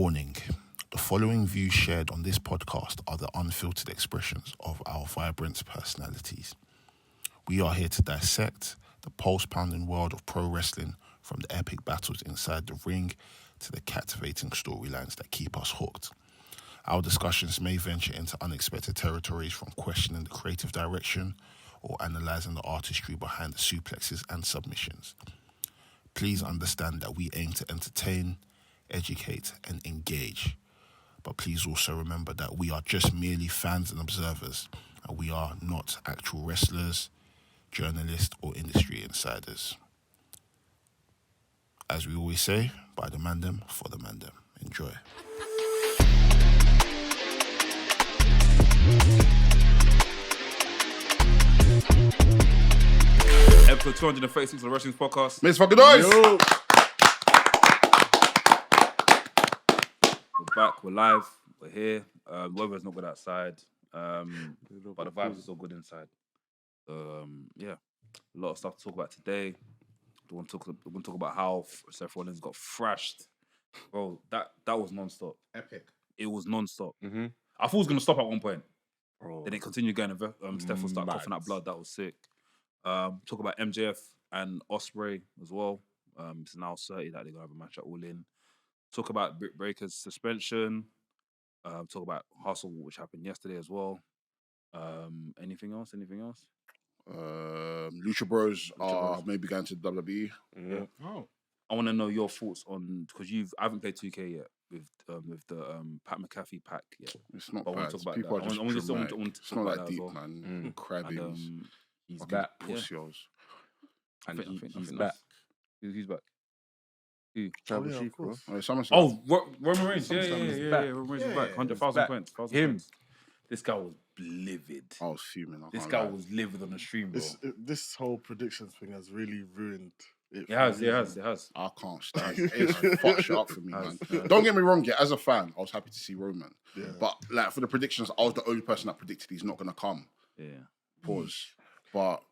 Warning. The following views shared on this podcast are the unfiltered expressions of our vibrant personalities. We are here to dissect the pulse-pounding world of pro wrestling, from the epic battles inside the ring to the captivating storylines that keep us hooked. Our discussions may venture into unexpected territories, from questioning the creative direction or analysing the artistry behind the suplexes and submissions. Please understand that we aim to entertain, educate and engage. But please also remember that we are just merely fans and observers, and we are not actual wrestlers, journalists or industry insiders. As we always say, by the Mandem, for the Mandem. Enjoy. Episode 236 of the Wresthings podcast. Miss fucking noise! Yo. We're back, we're live, we're here. Weather's not good outside, but the vibes are so good inside. Yeah, a lot of stuff to talk about today. We're going to talk about how Seth Rollins got thrashed. Bro, that was non-stop. Epic. It was non-stop. Mm-hmm. I thought it was going to stop at one point. Bro. Then it continued going. Steph will start coughing out blood. That was sick. Talk about MJF and Ospreay as well. It's now 30 that they're going to have a match at All In. Talk about Britt Baker's suspension. Talk about Hustle, which happened yesterday as well. Anything else? Lucha Bros are maybe going to WWE. Yeah. Oh. I want to know your thoughts on, because I haven't played 2K yet with the Pat McAfee pack yet. It's not but bad. Talk about People that. are just It's not that that deep, well. man. Crybabies. He's back. Pussios. I think He's back. Who's back? Who? Tribal Chief, bro. SummerSlam. Roman Reigns. Yeah. Roman Reigns is back. 100,000 points. Him. Points. This guy was livid. I was fuming. This guy was livid on the stream, bro. This whole predictions thing has really ruined it. It has. I can't stand it. It's fucked shit up for me, man. Don't get me wrong, as a fan, I was happy to see Roman. Yeah. But like for the predictions, I was the only person that predicted he's not gonna come. Yeah. Pause. But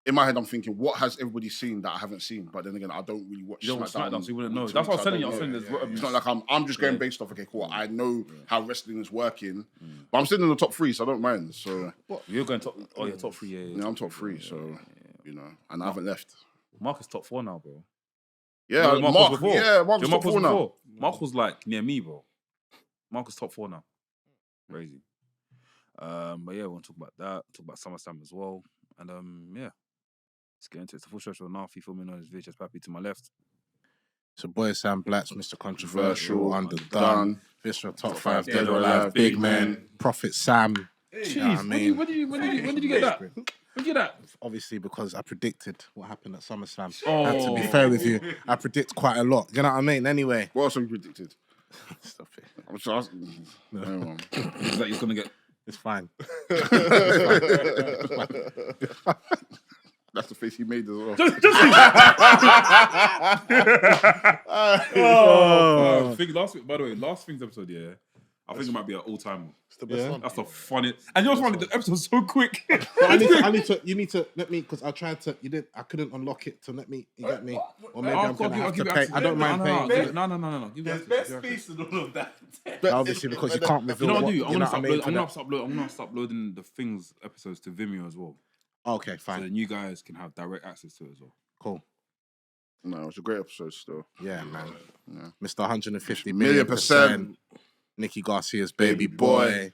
in my head, I'm thinking, what has everybody seen that I haven't seen? But then again, I don't really watch SmackDown, so you wouldn't know. Too That's what I was much, telling you. I I was don't saying know. there's. It's not like I'm just going based off. Okay, cool. I know how wrestling is working, but I'm still in the top 3, so I don't mind. So You're going top. Oh, you're top 3. Yeah, I'm top 3. So you know, and I haven't left. Mark is top 4 now, bro. Yeah, You know, Mark. was before. Yeah, Mark was Mark top 4 now. before. Mark was like near me, bro. Mark is top 4 now. Crazy. But yeah, we want to talk about that. Talk about SummerSlam as well, and yeah. Let's get into it. It's the full stretch of Nafi filming on his VHS Pappy to my left. So boy Sam Black's Mr. Controversial, Underdone, Done. This for Top 5 Dead or Alive, Big Man. Prophet Sam. Jeez, You know what I mean? when did you get that? When did you get that? Obviously because I predicted what happened at SummerSlam. Oh. And to be fair with you, I predict quite a lot. You know what I mean? Anyway. What else have you predicted? Stop it. I'm just asking. No. Is that you're gonna get? It's fine. That's the face he made as well. Last week, by the way, last thing's episode, yeah. I think it might be an all-timer. It's the best one. That's the funny. And you know what's funny? The episode's so quick. You need to let me, because I tried to, I couldn't unlock it to let me, you get me? Or maybe I'm going to have to pay. I don't mind paying. No. There's best space in all of that. Obviously, because you can't reveal You know what what, I do? you know what I mean? I'm gonna start uploading the things episodes to Vimeo as well. Okay, So fine. then you guys can have direct access to it as well. Cool. No, it's a great episode still. Yeah, man. Yeah. Mr. 150 Million million percent. Nicky Garcia's baby boy.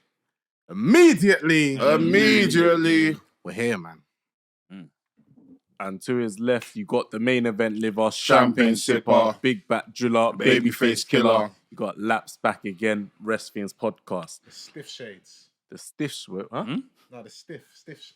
Immediately, we're here, man. And to his left, you got the main event liver, Champagne champagne sipper, sipper, big back driller, babyface killer. You got Laps back again, Wresthings podcast. The stiff shades. The stiff sweat, huh? No, the stiff.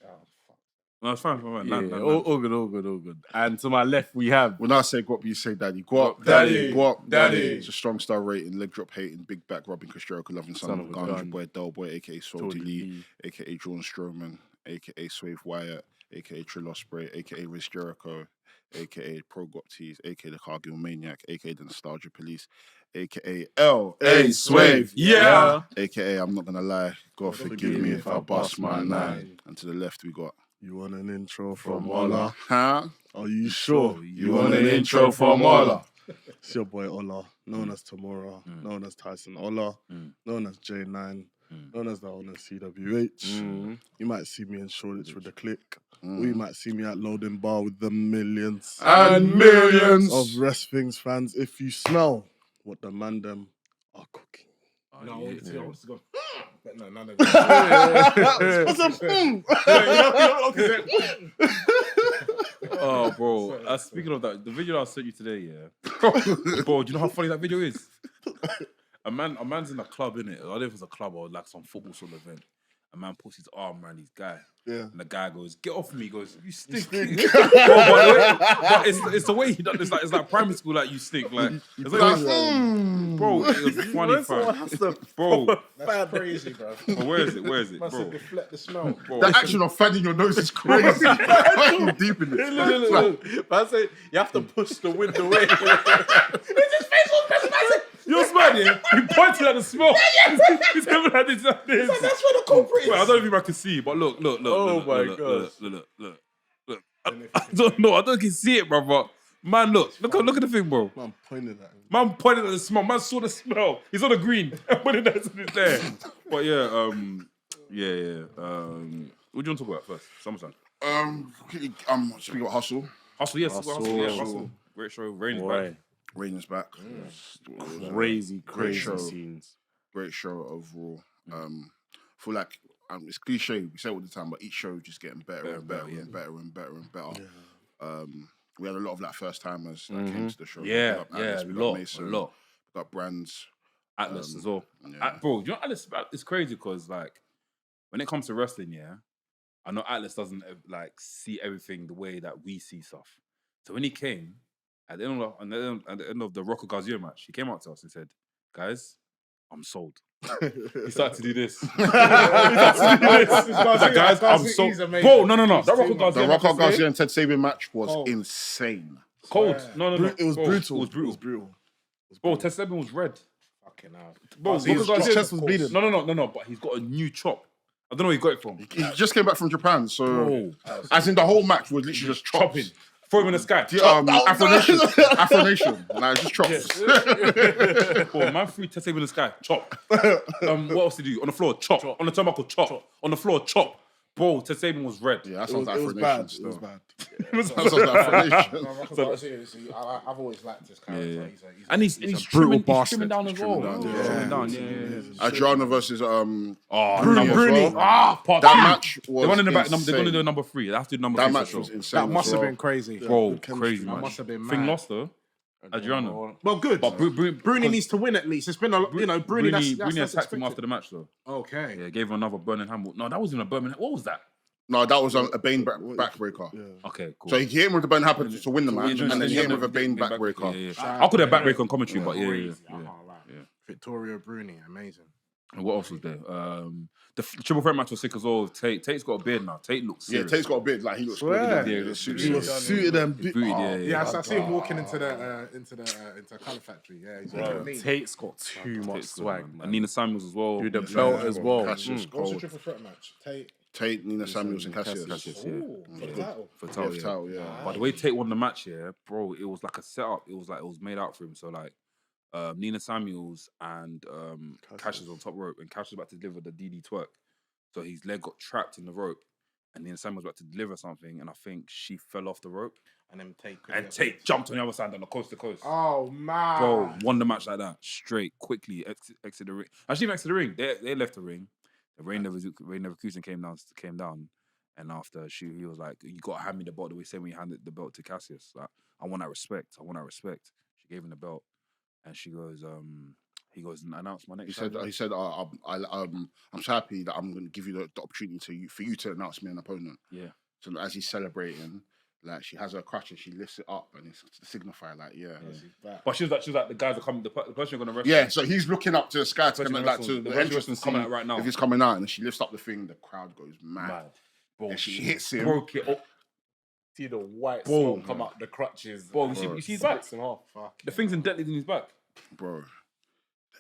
Oh, fuck. No, it's fine. Yeah, all good. And to my left, we have When I say guap, you say daddy. Guap, Daddy. Guap, Daddy. It's a strong star rating, leg drop hating, big back rubbing, Castrico loving, son of a gun, your boy Del Boy, aka Salty Lee, aka John Strowman, aka Swave Wyatt, aka Will Ospreay, aka Riz Jericho, aka Pro Gop Tees, aka the Cargill Maniac, aka the Nostalgia Police, aka L.A. Swave, yeah. aka I'm not gonna lie, God forgive me if I bust my nine. And to the left we got You want an intro from Ola. Ola? Huh? Are you sure? You want an intro from Ola? It's your boy Ola, known as Tamura, known as Tyson Ola, known as J9, known as the owner CWH. You might see me in Shoreditch with the click. Or you might see me at Loading Bar with the millions And millions of Wresthings fans. If you smell what the Mandem are cooking. No, I want to go. But no, none of Oh, bro. Speaking of that, the video I sent you today, bro, do you know how funny that video is? A man's in a club, innit? I don't know if it's a club or like some football sort of event. A man puts his arm around his guy. Yeah. And the guy goes, "Get off me." He goes, "You stink." Bro, but it's the way he does it. It's like primary school, like you stink. Like, it's like bro, it was funny, fam. Bro, that's crazy, bro. But where is it, bro? Deflect the smell. Bro. The action of fanning your nose is crazy. Fucking deep in it. Look. But I say you have to push the wind away. You're smart, yeah? He pointed at the smell. He's never had this. That's where the culprit is. Wait, I don't know if I can see, but look. Oh my God. Look. I don't know. I don't can see it, bro. But man, look at the thing, bro. Man pointed at him. Man pointed at the smell. Man saw the smell. He's on the green. Pointed at it there. But yeah. What do you want to talk about first? Summerslam. Speaking about Hustle. Hustle, yes. Hustle. Great show. Rain is back. Rain is back. Crazy show. scenes. Great show overall. Feel like it's cliche, we say it all the time, but each show just getting better and better. We had a lot of like first timers that came to the show. Yeah, a lot. We got Brands, Atlas as well. Bro, you know Atlas? It's crazy because like when it comes to wrestling, I know Atlas doesn't like see everything the way that we see stuff. So when he came at the end of the Rocco Garcia match, he came out to us and said, "Guys, I'm sold." He started to do this. He's like, "Guys, I'm sold." Bro, no. The Rocco Garcia and Ted Sabian match was insane. Cold. No. It was brutal. It was brutal. Bro, Ted Sabian was red. Fucking hell. Bro, his chest was bleeding. No. But he's got a new chop. I don't know where he got it from. He just came back from Japan, so as in the whole match was literally just chopping. Throw him in the sky. Afro Nation. Nah, just chops. Bro, man threw Ted Sabian in the sky. Chop. What else did he do? On the floor, chop. On the turnbuckle, chop. On the floor, chop. Bro, Ted Sabian was red. Yeah, that sounds like Afro Nation. It was bad. That sounds like Afro Nation. I've always liked this character. And he's brutal trimming down as well. Adriana versus Bruni. that match was the one in the back. insane. They're gonna do number 3. They have to do number 3. That match was insane. That must have been crazy. Bro, crazy That match. must have been Thing mad. lost though. Adriana. Well, good. But Bruni needs to win at least. It's been Bruni. Bruni That's attacked him expected. after the match though. Okay. Yeah, gave him another Birmingham. No, that wasn't a Birmingham. What was that? No, that was a Bane backbreaker. Okay, cool. So he hit him with the Bane happened to win the match, and then he hit him with a Bane backbreaker. Yeah. I could have backbreaker on commentary, but yeah. Victoria Bruni, amazing. And what else was there? The triple threat match was sick as well. Tate's got a beard now. Tate looks serious. Yeah, Tate's got a beard. Like he looks Swear. good. He was suited and Yeah, I see him walking into the colour factory. Yeah, he's looking neat. Tate's got too much swag, man. And Nina Samuels as well. With the belt as well. Cassius What's the Cole. triple threat match? Tate, Nina Samuels, and Cassius. Ooh, for the title. For title, Yeah, title, yeah. But the way Tate won the match, bro, it was like a setup. It was made out for him. So like, Nina Samuels and Cassius on top rope, and Cassius about to deliver the DD twerk. So his leg got trapped in the rope, and Nina Samuels about to deliver something, and I think she fell off the rope. And then Tate jumped on the other side on the coast to coast. Oh man, Bro, won the match like that straight, quickly exit the ring. Actually, even exit the ring. They left the ring. Rain Leverkusen came down, and after he was like, "You got to hand me the belt the way same way you handed the belt to Cassius. Like, I want that respect. She gave him the belt, and she goes, he goes, announce my next. He said, I'm so happy that I'm going to give you the opportunity for you to announce me an opponent. Yeah. So as he's celebrating, like she has her crutch and she lifts it up and it's to signify like, But she was like, the guys are coming. The person you're going to wrestle. Yeah. So he's looking up to the sky to the entrance and coming out right now. If he's coming out, and she lifts up the thing, the crowd goes mad. Bro, and she hits him. Broke it up. See the white smoke come out the crutches. Bro, you see his back? The thing's indented in his back. Bro.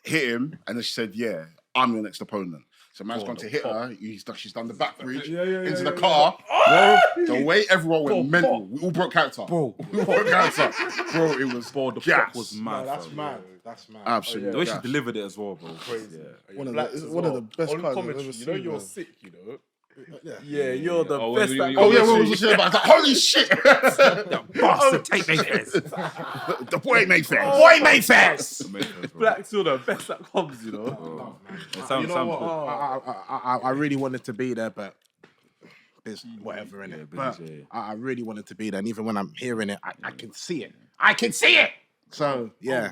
Hit him, and then she said, "Yeah, I'm your next opponent." So man's gone to hit her. She's done the back bridge Yeah, into the car. Bro, the way everyone went mental. We all broke character. Bro. We all broke character. Bro, it was The gas. pop was mad. That's fam. mad. That's mad. Absolutely. The way she gas. delivered it as well, bro. Crazy. Yeah. One of Blacks the as one of well. the best On cards I've commentary, ever you know seen. you're man. sick, you know. Yeah. Yeah, you're the Oh, best. when at you- Oh yeah, Oh, what was the shit about? Holy shit! Bastard, take me this. The boy made face. Boy made face. Blacks are the best that comes, you know. You know what? I really wanted to be there, but there's whatever in it. But I really wanted to be there, and even when I'm hearing it, I can see it. I can see it. So yeah,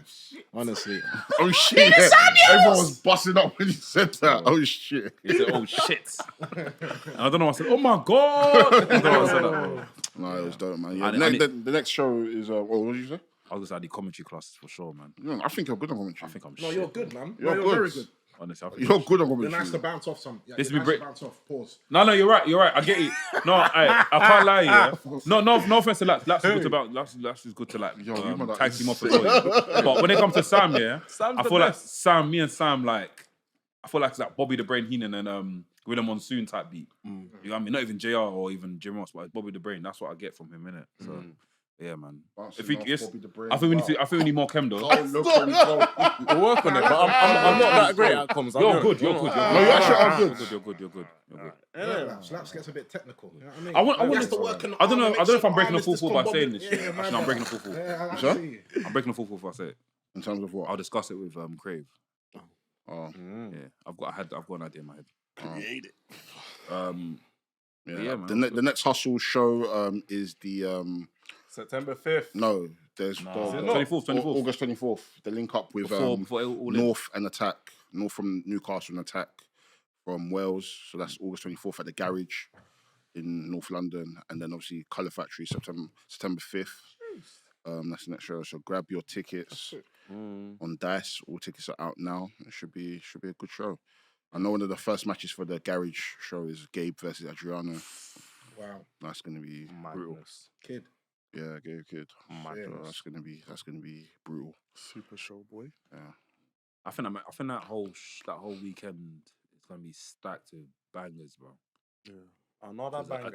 honestly. Oh shit! Everyone was busting up when you said that. Oh shit! He said, "Oh shit!" And I don't know. I said, "Oh my god!" I don't know. I said that, bro. No, it was dope, man. Yeah. And The next show is what did you say? I was at the commentary classes for sure, man. Yeah, I think you're good on commentary. I think I'm. No, shit. you're good, man. You're You're good. very good. Honestly, I think You're I'm good on You're commentary. nice to bounce off some. Yeah, This you're be nice break- to bounce off. Pause. No, you're right. You're right. I get it. No, I can't lie. Yeah. No offense to Lax. Lax is good to bounce. Lax is good to like Yo, you man are tag team up as well. But when it comes to Sam, yeah, Sam's I the feel like best. Sam, me and Sam, like, I feel like it's like Bobby the Brain Heenan and Gorilla Monsoon type beat. You know what I mean? Not even JR or even Jim Ross, but it's Bobby the Brain. That's what I get from him, innit? So. Yeah, man. Bouncing If we, off yes, Bobby the Brain. I think we need to. I think we need more chem though. Oh, look on We'll work on it, but I'm not that great at comms. You're good. You're good. No, you actually are good. You're good. You're good. Slaps gets a bit technical. You know what I mean? I want He has to work on the I don't know. arm, I don't know if I'm arm breaking the is full full by discombobulated. saying this shit. Yeah, Actually, I'm breaking the full full. Yeah, I Sure? see you. I'm breaking the full full if I say it. In terms of what? I'll discuss it with Crave. Oh, Yeah, I've got an idea in my head. create it. Yeah, Yeah, man. the next Hustle show is the September 5th. no, there's it the not? 24th. August 24th. The link up with Before all in. North and Attack, North from Newcastle and Attack from Wales. So that's August 24th at the Garage in North London, and then obviously Colour Factory September 5th. That's the next show. So grab your tickets on Dice. All tickets are out now. It should be a good show. I know one of the first matches for the Garage show is Gabe versus Adriano. Wow. That's gonna be brutal. Madness. Kid. Yeah, Gabe kid. Madness. So that's gonna be brutal. Super show, boy. Yeah. I think that whole weekend is gonna be stacked with bangers, bro. Yeah. Another 'Cause banger.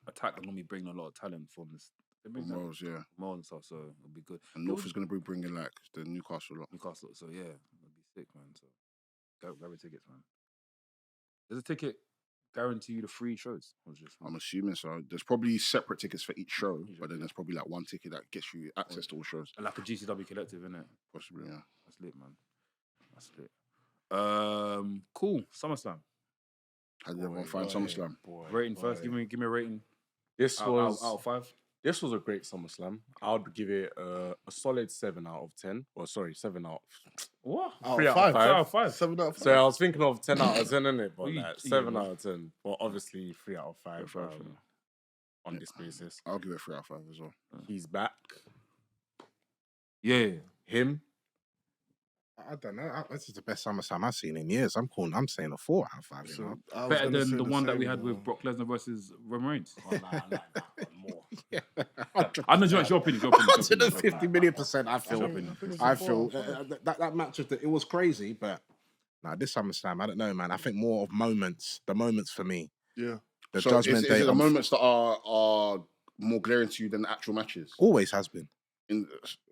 Attack normally bring a lot of talent from this. They bring Morals, yeah. more and stuff, so it'll be good. And North is gonna be bringing like the Newcastle lot. Newcastle, so yeah, it'll be sick, man. So grab your tickets, man. There's a ticket guarantee you the free shows. Or just I'm assuming so. There's probably separate tickets for each show, but then there's probably like one ticket that gets you access to all shows. like a GCW collective, innit? Possibly, yeah. That's lit, man. That's lit. Cool. SummerSlam. How did everyone find SummerSlam? Rating first. Give me a rating. This Out was of 5. This was a great SummerSlam. I would give it a solid 7 out of 10. Or sorry, 7 out. What? 3 out of 5. Out of 5. 7 out of 5. So I was thinking of 10 out of 10, innit? But you- like you 7 know. out of 10. But obviously 3 out of 5 Yeah, 5, on this basis. I'll give it 3 out of 5 as well. He's back. Yeah. Him. I don't know. This is the best SummerSlam I've seen in years. I'm saying a 4 out of 5. You know? I was Better gonna than say the one that same, we had you know. with Brock Lesnar versus Roman Reigns. More. I know it's your opinion. Your opinion. 150 million%. I feel. opinion. I feel that match of it was crazy, but this SummerSlam, I don't know, man. I think more of moments. The moments for me. Yeah. The So Judgment is Day it the of- moments that are more glaring to you than the actual matches? always has been.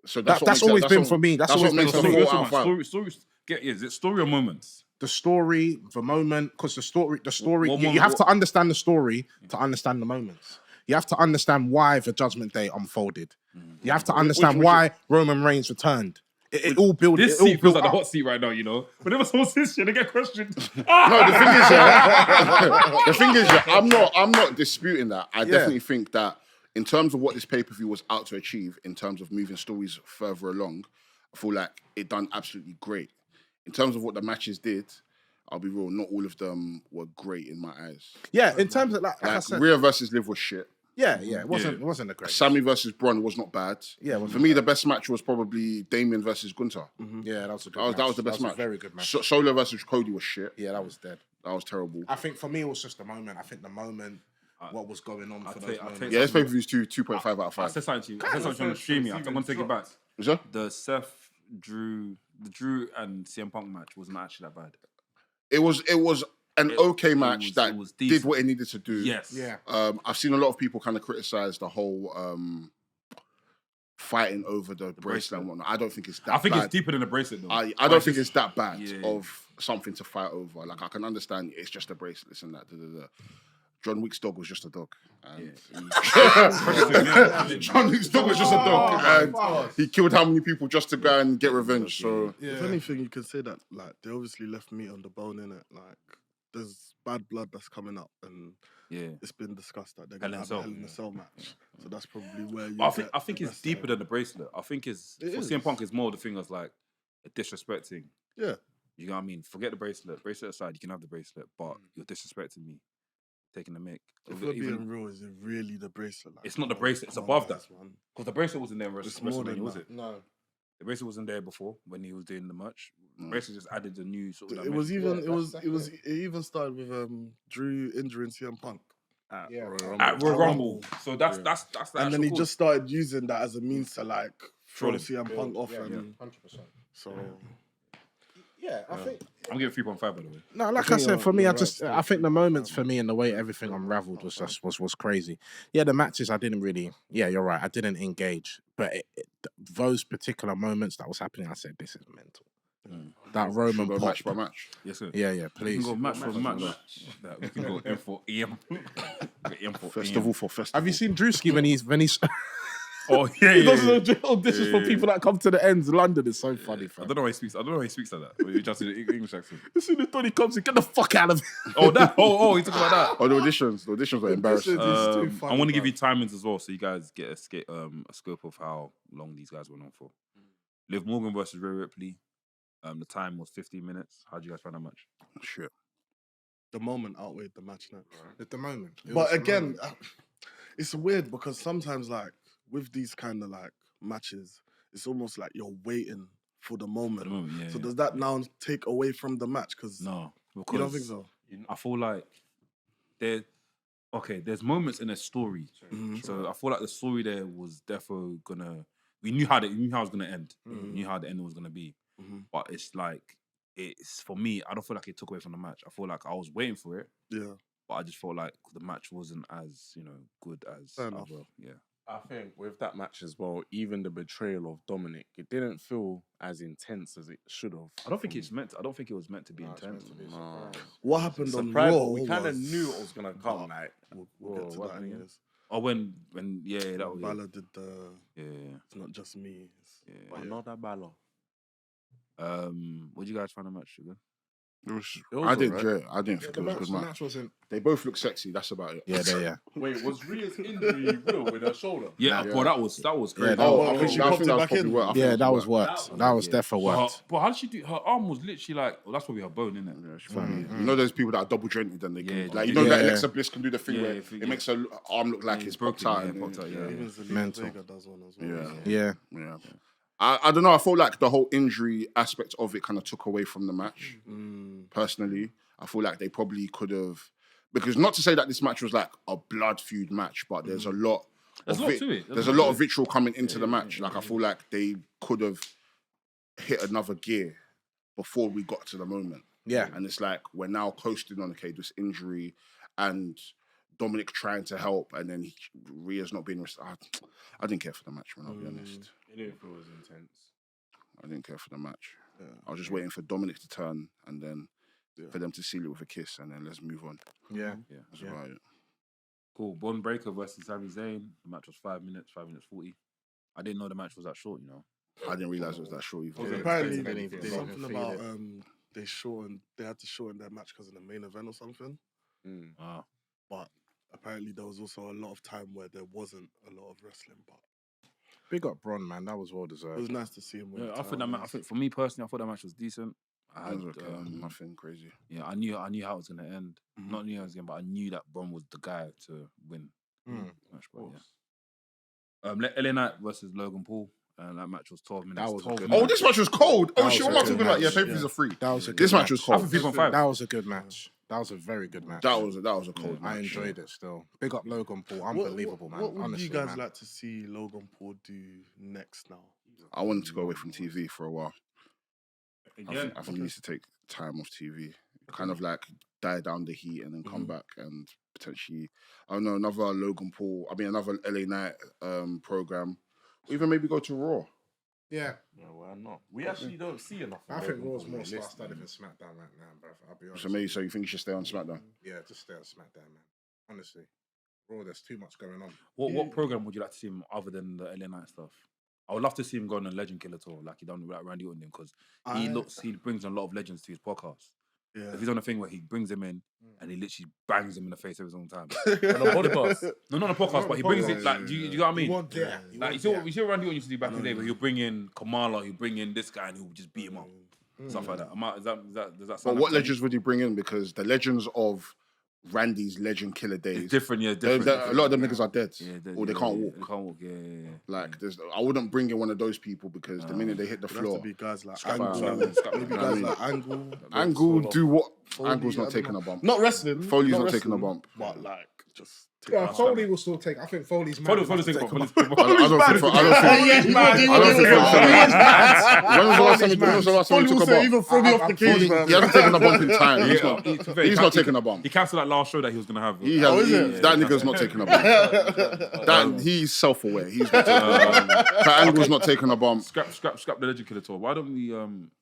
So That's what makes always it- been what- for me. That's what always been makes for it me. 4 out of 5. Story. Is it story or moments? The story, the moment, because the story. What You moment- have to understand the story to understand the moments. You have to understand why the Judgment Day unfolded. You have to understand why Roman Reigns returned. It all built. This it all seat feels built like the up. hot seat right now, you know. Whenever someone says shit, they get questioned. No, the thing is, the thing is, I'm not disputing that. I definitely think that in terms of what this pay-per-view was out to achieve, in terms of moving stories further along, I feel like it done absolutely great. In terms of what the matches did, I'll be real, not all of them were great in my eyes. Yeah, in terms of like I Like said, Rhea versus Liv was shit. it wasn't a great. Sammy versus Braun was not bad. Yeah, it wasn't for me, the best match was probably Damien versus Gunther. Yeah, that was a good. That was the best match. A very good match. Solo versus Cody was shit. Yeah, that was dead. That was terrible. I think for me it was just the moment. I think the moment, what was going on for those moments. Yeah, this pay-per-view is 2.5 out of I 5. said something to you. I said something on the stream. I'm going to take it back. Is that? The Seth the Drew and CM Punk match wasn't actually that bad. It was an okay match that it was did decent. what it needed to do. Yes. Yeah. I've seen a lot of people kind of criticize the whole fighting over the bracelet and whatnot. I don't think it's that I think bad. it's deeper than a bracelet though. I don't think it's that bad Yeah. of something to fight over. Like, I can understand it's just a bracelet and that. John Wick's dog was just a dog. John Wick's dog was just a dog. And he killed how many people just to go and get revenge. So If anything, you could say that like they obviously left meat on the bone, innit? Like there's bad blood that's coming up, and it's been discussed that they're gonna have a Hell in a Cell match. So that's probably where you. I think it's deeper than the bracelet. I think for CM Punk is more the thing as like disrespecting. Yeah. You know what I mean? Forget the bracelet. Bracelet aside, you can have the bracelet, but you're disrespecting me. Taking the mic. If we're being real, is it really the bracelet? Like, it's not the bracelet. It's above that. Because the bracelet wasn't there in WrestleMania, was it? No. The bracelet wasn't there before when he was doing the match. The bracelet just added a new sort of. It was even. It even started with Drew injuring CM Punk. At Royal Rumble. So that's and then he just started using that as a means to like throw CM Punk off. 100%. So. Yeah, I think. I'm giving 3.5 by the way. No, like I said, for me, I think the moments for me and the way everything unraveled was crazy. Yeah, the matches I didn't really. Yeah, you're right. I didn't engage, but those particular moments that was happening, I said, this is mental. That Roman pop. match by match. Yes, sir. Yeah, please. We can go match for match. We can go in for EM. Festival for festival. Have you seen Drewski when he's? Oh yeah, he does auditions for people that come to the ends. London is so funny. I don't know why he speaks. I don't know why he speaks like that. He just in the English accent. As soon as Tony comes in, get the fuck out of here. Oh that. Oh, he's talking about that. Oh, the auditions were embarrassing. I want to give you timings as well, so you guys get a scope of how long these guys went on for. Liv Morgan versus Rhea Ripley. The time was 15 minutes. How do you guys find that much? Shit. The moment outweighed the match, right? At the moment. But again, it's weird because sometimes, like, with these kind of, like, matches, it's almost like you're waiting for the moment. So does that now take away from the match? No. Because you don't think so? I feel like there's moments in a story. So I feel like the story there was definitely we knew how it was gonna end. We knew how the ending was gonna be. But it's like, for me, I don't feel like it took away from the match. I feel like I was waiting for it. Yeah. But I just felt like the match wasn't as, good as other. Yeah. I think with that match as well, even the betrayal of Dominic, it didn't feel as intense as it should have. I don't think it was meant to be intense. What happened on Surprise, Raw? we kind of knew it was gonna come. Like, We'll get to that anyways. Oh, when that was Balor did the. yeah. It's not just me. Yeah. Another Balor. What do you guys find the match? Sugar? I didn't enjoy it. I didn't think it was a good match. wasn't. They both look sexy. That's about it. Yeah. Wait, was Rhea's injury real with her shoulder? Yeah, bro, that was crazy. I think she that popped it was back probably in. worked. Yeah, that was worked. That was definitely worked. But how did she do? Her arm was literally like, that's probably her bone, isn't it? Yeah, she probably, you know, those people that are double jointed and they can, Yeah, like, yeah. that Alexa Bliss can do the thing Yeah, where yeah, it makes her arm look like it's popped out. Yeah, popped out, yeah. Even Zelina Mental. Vega does one as well. Yeah. I don't know. I feel like the whole injury aspect of it kind of took away from the match. Personally, I feel like they probably could have, because not to say that this match was like a blood feud match, but there's a lot. There's a lot to it. There's a lot of vitriol coming into the match. Like, I feel like they could have hit another gear before we got to the moment. Yeah. And it's like we're now coasting on this injury and Dominic trying to help, and then Rhea's not being. I didn't care for the match, man. I'll be honest. It didn't feel as intense. I didn't care for the match. I was just waiting for Dominic to turn and then for them to seal it with a kiss, and then let's move on. Yeah. That's about it. Cool. Bond Breaker versus Sami Zayn. The match was 5 minutes 40. I didn't know the match was that short, I didn't realize it was that short either. Apparently, They didn't even something feel about it. they had to shorten their match because of the main event or something. But apparently there was also a lot of time where there wasn't a lot of wrestling. But Big up Bron, man. That was well deserved. it was nice to see him win. Yeah, I think for me personally, I thought that match was decent. I had, nothing crazy. Yeah, I knew how it was gonna end. Not knew how it was gonna, but I knew that Bron was the guy to win. Match, but LA Knight versus Logan Paul. That match was 12 minutes. That was a 12 good minutes. Oh, this match was cold. Oh, shit, was what am I a talking good about? Yeah, match. pay-per-views are free. That was a good This match was I cold. think 3.5. That was a good match. That was a very good match. That was a cold match. I enjoyed it still. Big up Logan Paul. Unbelievable, man. What would Honestly, you guys man. like to see Logan Paul do next now? I wanted to go away from TV for a while. Again, I think he needs to take time off TV, kind of like die down the heat and then come back and potentially, I don't know, another another LA Night program, or even maybe go to Raw. Yeah. Yeah, why not? We actually don't see enough. I think Raw's more star-studded than SmackDown right now, bro. I'll be honest. So you think he should stay on SmackDown? Yeah, just stay on SmackDown, man. Honestly. Raw, there's too much going on. What program would you like to see him other than the LA Night stuff? I would love to see him go on a Legend Killer tour like he done with Randy Orton because he brings a lot of legends to his podcast. Yeah. If he's on a thing where he brings him in and he literally bangs him in the face every single time. On the podcast. No, not on a podcast, but he brings it like, do you know what I mean? You see what Randy Orton used to do back in the day where he'll bring in Kamala, he'll bring in this guy and he'll just beat him up. Stuff like that. Does that sound But what legends would he bring in? Because the legends of Randy's Legend Killer days. It's different, yeah. Different. A lot of them niggas are dead, or they yeah, can't walk. They can't walk, yeah. Like, I wouldn't bring in one of those people because the minute they hit the It has floor, to be guys like Scrap Angle. out. Maybe guys like Angle. Angle do what? Foley, Angle's I not don't taking know. a bump. Not wrestling. Foley's not not taking a wrestling, bump. But like, just take Yeah, a Foley will still take. I think Foley's mad. Foley's taking a bump. I don't think When was the last time he took a bump? even throw me off the cage, man. He hasn't taken a bump in time. He's not taking a bump. He cancelled that last show that he was going to have. That nigga's not taking a bump. He's self-aware. He's not taking a bump. That Angle's not taking a bump. Scrap the Legend Killer tour. Why don't we...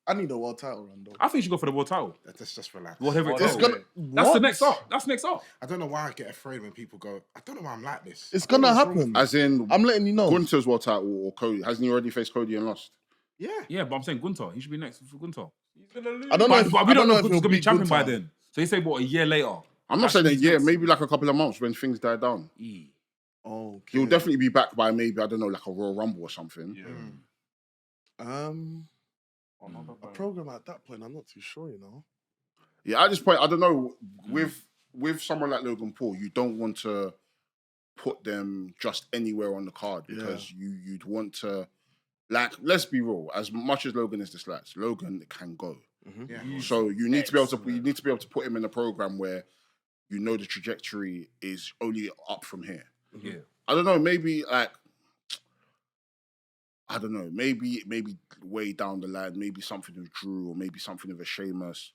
I need a world title run, though. I think you should go for the world title. Let's just relax. Whatever it It's takes. gonna. That's the next up. That's next up. I don't know why I get afraid when people go, I don't know why I'm like this. It's I don't know gonna what's wrong happen. with me. As in, I'm letting you know. Gunther's world title or Cody. Hasn't he already faced Cody and lost? Yeah. Yeah, but I'm saying Gunther. He should be next for Gunther. He's gonna lose. I don't know. But we don't know if he'll Gunther's going to be beat champion by Gunther. then. So you say, what, a year later? I'm not saying that, maybe like a couple of months when things die down. Okay. He'll definitely be back by maybe, I don't know, like a Royal Rumble or something. A program at that point, I'm not too sure, you know. Yeah, at this point, I don't know. With someone like Logan Paul, you don't want to put them just anywhere on the card because you'd want to, like, let's be real. As much as Logan is disliked, Logan can go. Yeah. So you need to be able to put him in a program where you know the trajectory is only up from here. Yeah. I don't know. Maybe like. I don't know, maybe way down the line, maybe something with Drew or maybe something with a Sheamus.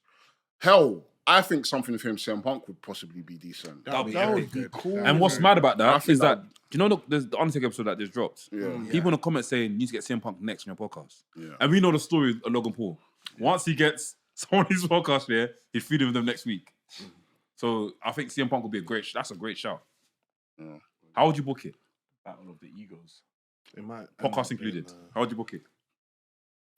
Hell, I think something with him, CM Punk would possibly be decent. That would be cool. And what's mad about I that think is that, do you know the Undertaker episode that just dropped? Yeah. People in the comments saying, you need to get CM Punk next on your podcast. Yeah. And we know the story of Logan Paul. Once he gets someone on his podcast, he's feuding with them next week. So I think CM Punk will be that's a great shout. Yeah. How would you book it? Battle of the egos. It might Podcast included. How would you book it?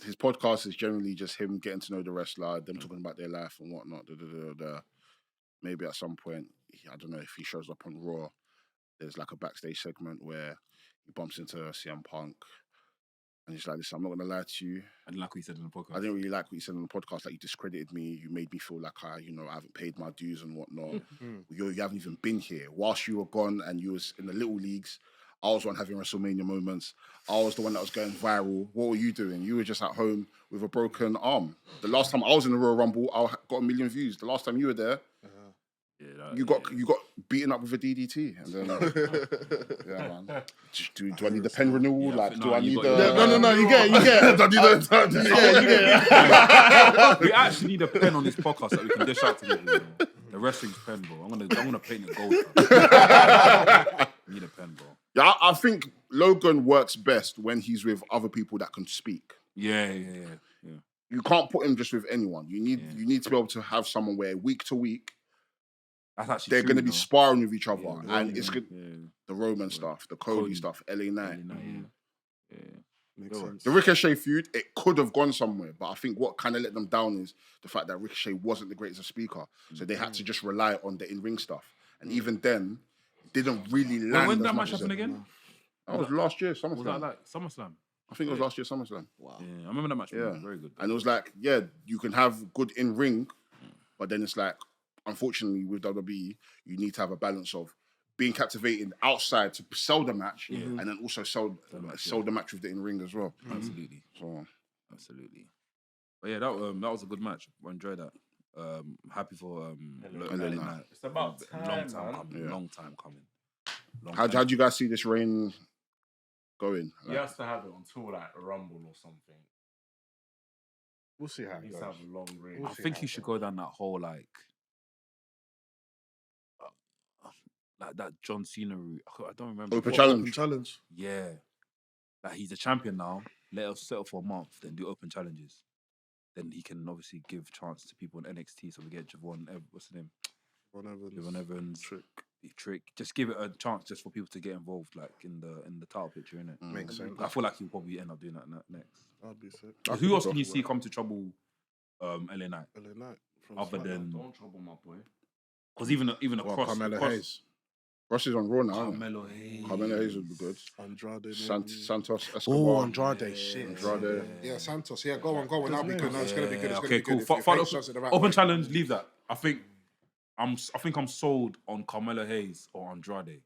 His podcast is generally just him getting to know the wrestler, them talking about their life and whatnot. Maybe at some point, I don't know if he shows up on Raw, there's like a backstage segment where he bumps into CM Punk and he's like, listen, I'm not going to lie to you. I didn't like what he said in the podcast. I didn't really like what you said on the podcast. Like, you discredited me. You made me feel like I haven't paid my dues and whatnot. You haven't even been here. Whilst you were gone and you was in the little leagues, I was one having WrestleMania moments. I was the one that was going viral. What were you doing? You were just at home with a broken arm. The last time I was in the Royal Rumble, I got 1 million views. The last time you were there, you got beaten up with a DDT. And then, yeah, man. Do I need the pen renewal? Do I need the... No, you get it. We actually need a pen on this podcast that we can dish out to people. The Wresthings pen, bro. I'm gonna paint it gold. Need a pen, bro. Yeah, I think Logan works best when he's with other people that can speak. Yeah. You can't put him just with anyone. You need to be able to have someone where week to week That's actually they're true, going to be sparring with each other, Yeah, and it's good. The Roman stuff, the Cody stuff, LA Knight. Makes sense. The Ricochet feud, it could have gone somewhere, but I think what kind of let them down is the fact that Ricochet wasn't the greatest speaker, so they had to just rely on the in-ring stuff, and even then, didn't really land. When as did that much match as happen it- again? That was last year, SummerSlam. Was that like SummerSlam? I think it was last year, SummerSlam. Wow. Yeah, I remember that match. Yeah. Very good. And it was like, you can have good in-ring, but then it's like, unfortunately, with WWE, you need to have a balance of being captivating outside to sell the match, and then also sell the match with the in-ring as well. Absolutely. So, Absolutely. But yeah, that was a good match. I enjoyed that. Happy for LA Knight. It's about time, Long time man. coming. Yeah. Long time coming. how do you guys see this reign going. He has to have it until like a Rumble or something. We'll see how He it needs to have goes. a long range. I think he should go down that whole like that John Cena route. I don't remember. Open What, challenge. Open challenge. Yeah, like he's a champion now. Let us settle for a month, then do open challenges. Then he can obviously give chance to people in NXT. So we get Javon, what's his name? Javon Evans, Trick. Just give it a chance, just for people to get involved, like in the title picture, innit? Makes sense. I feel like he'll probably end up doing that next. That'd be sick. Who else can you see come to trouble LA Knight? LA Knight. From Other SmackDown. than Don't trouble my boy. because even across Carmelo Hayes. Ross is on Raw now. isn't Carmelo Hayes. it? Carmelo Hayes would be good. Andrade. Santos Escobar. Oh, Andrade, shit. Andrade. Yeah, Santos. Yeah, go on. That'll be good. No, it's gonna be good. It's Okay, gonna be cool. good. Follow Right open way. challenge. Leave that. I think I'm sold on Carmelo Hayes or Andrade.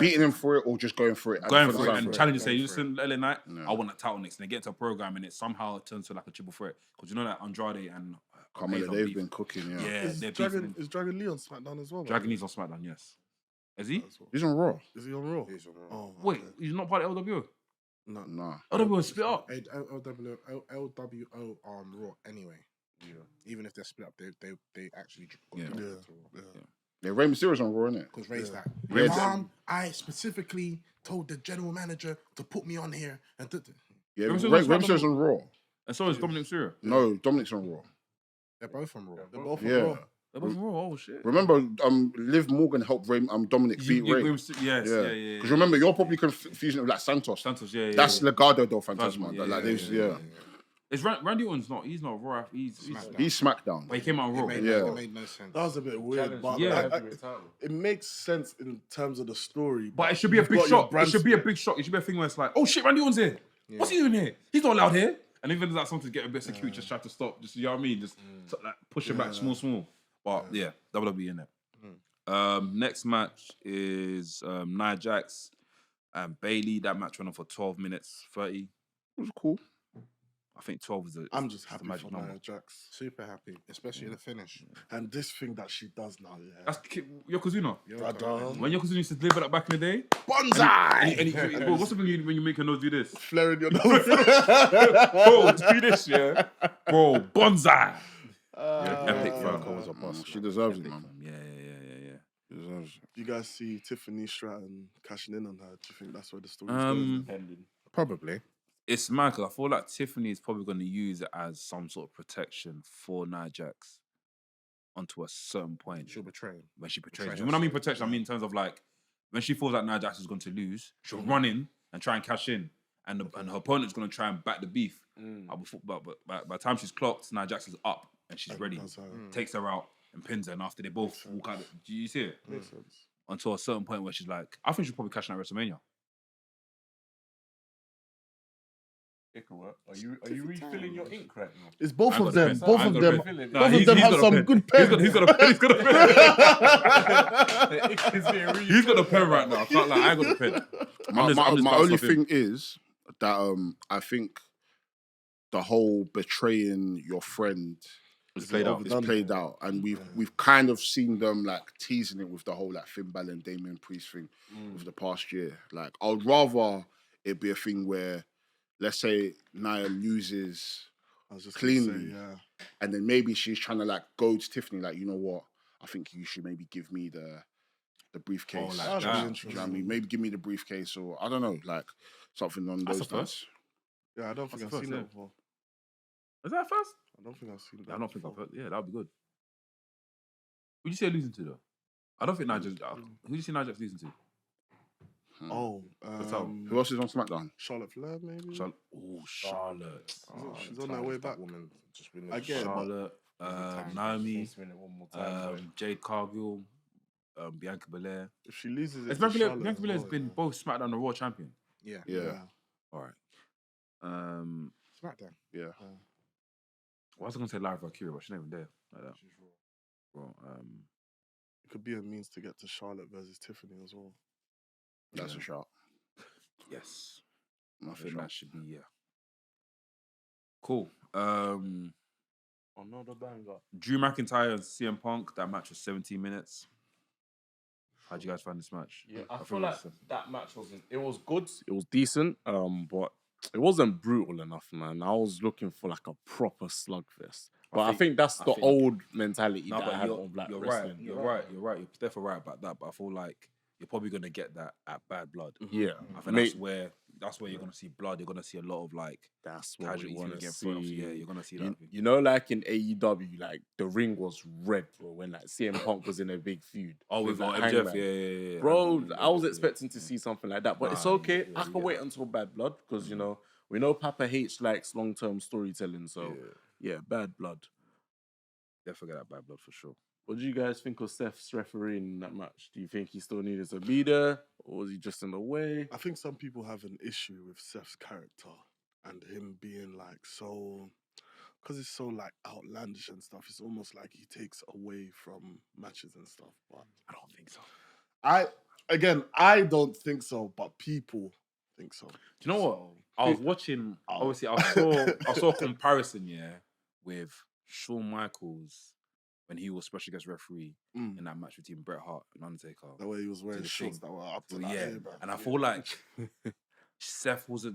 Beating him for it or just going for it? Going for it Going and for challenging. Say, Going you for listen, LA Knight. No. I want that title next, and they get into a program, and it somehow turns to like a triple threat because you know that Andrade and Carmelo, Hayes are they've beef. been cooking, yeah. Yeah, Is they're Dragon, beefing. is Dragon Lee on SmackDown as well? Dragon Lee's on SmackDown. Yes, is he? He's on Raw. Is he on Raw? He's on Raw. Oh, Wait, okay. he's not part of LWO. No. Nah. LWO split up. LWO Raw anyway. Yeah. Even if they're split up, they actually got Yeah. dropped Yeah. to Raw. Yeah. Yeah, Rey Mysterio's on Raw, innit? Because Ray's like, Yeah, Mom, I specifically told the general manager to put me on here. And Yeah, Rey Rey Mysterio's on Mysterio's on Raw. And so is Dominic Mysterio. No, Dominic's on Raw. they're both from Raw. They're both on Yeah. Raw. They're both on Raw. Oh shit. Remember, Liv Morgan helped Dominic beat Ray. Yes, yeah. Because remember, you're probably confusing it with like Santos. Santos, yeah. That's Legado del Fantasma. Fantasma, yeah, Like yeah, they've, yeah. Is Randy Orton's not? He's not Raw. He's He's SmackDown. But he came out on Raw. It made no sense. That was a bit weird, but Yeah. it makes sense in terms of the story. But it should be a you've big got your shock. brand It should be a split. big shock. It should be a thing where it's like, oh shit, Randy Orton's here. What's he doing here? He's not allowed here. And even like something to get a bit secure, just try to stop. Just you know what I mean? Just like push it back small. But yeah, WWE in there. Next match is Nia Jax and Bailey. That match went on for 12 minutes 30. It was cool. I think 12 is I'm just the happy magic for number. Nia Jax. Super happy, especially the finish. And this thing that she does now, yeah. That's Yokozuna. Brother. When Yokozuna used to deliver that back in the day. Bonsai! Bro, what's the thing when you make your nose do this? Flaring your nose. Bro, do this, yeah. Bro, bonsai. Epic Yoko was a bust. She deserves it, man. Yeah. She deserves it. You guys see Tiffany Stratton cashing in on her? Do you think that's where the story's going? Probably. It's mad 'cause I feel like Tiffany is probably going to use it as some sort of protection for Nia Jax onto a certain point. She'll betray him. When she betrays. Betray When I mean protection, I mean in terms of like when she feels like Nia Jax is going to lose, she'll run in and try and cash in, and her opponent's going to try and back the beef. But by the time she's clocked, Nia Jax is up and she's ready. Takes her out and pins her, and after they both walk out, do you see it? Makes sense. Until a certain point where she's like, I think she'll probably cash in at WrestleMania. It could work. Are you refilling your ink right now? It's both I of ain't got them. the Both pen. of I ain't them. got the pen. Both of them have some good pens. He's got a pen. He's got a pen. It's being really He's got a pen right now. I can't lie. I ain't got the pen. My bouncing only off him. thing is that I think the whole betraying your friend It's played out. is played out, and we've kind of seen them like teasing it with the whole like Finn Balor and Damien Priest thing over the past year. Like I'd rather it be a thing where, let's say Nia loses I was just cleanly, gonna say, and then maybe she's trying to like go to Tiffany like, you know what? I think you should maybe give me the briefcase. like That'd be that. Do you interesting. know what I mean? Maybe give me the briefcase, or I don't know, like something on That's those the first. lines. Yeah, I don't think That's I've the seen first, that before. Is that first? I don't think I've seen that. I don't think before. I've heard. Yeah, that'd be good. Who'd you say losing to though? I don't think Nigel. Who'd you say Nigel's losing to? Oh, Who else is on SmackDown? Charlotte Flair, maybe. Charlotte. She's on her way back. Woman just winning. I get it, but Charlotte. Time. Naomi. Needs to win it one more time. Jade Cargill. Bianca Belair. if she loses, Has it to Charlotte Bianca as Belair's well, been yeah. both SmackDown and Raw champion. Yeah. Yeah. All right. SmackDown. Yeah. Well, I was gonna say Lara Valkyria, but she's not even there like that. Well, It could be a means to get to Charlotte versus Tiffany as well. That's a shot. yes. I That's a think shot. that should be Cool. Another banger. Drew McIntyre and CM Punk. That match was 17 minutes. How do you guys find this match? Yeah, I feel like that match wasn't. It was good. It was decent. But it wasn't brutal enough, man. I was looking for like a proper slugfest. But I think that's the old mentality that I had on Black Wrestling. You're right. You're definitely right about that. But I feel like you're probably gonna get that at Bad Blood. Yeah, I think that's where you're gonna see blood. You're gonna see a lot of like that's what we want to see. Yeah, you're gonna see that. You know, like in AEW, like the ring was red, bro. When like CM Punk was in a big feud. Oh, with like, MJF, yeah. Bro, I was expecting to see something like that, but it's okay. I can wait until Bad Blood because you know we know Papa H likes long-term storytelling. So yeah, Bad Blood. Definitely get that Bad Blood for sure. What do you guys think of Seth's refereeing in that match? Do you think he still needed to be there, or was he just in the way? I think some people have an issue with Seth's character and him being like so, because it's so like outlandish and stuff. It's almost like he takes away from matches and stuff. But I don't think so. I don't think so, but people think so. Do you know what? I was watching. Obviously, I saw a comparison, with Shawn Michaels when he was special guest referee in that match between Bret Hart and Undertaker. The way he was wearing shorts that were up to that hair, bro. And I feel like Seth was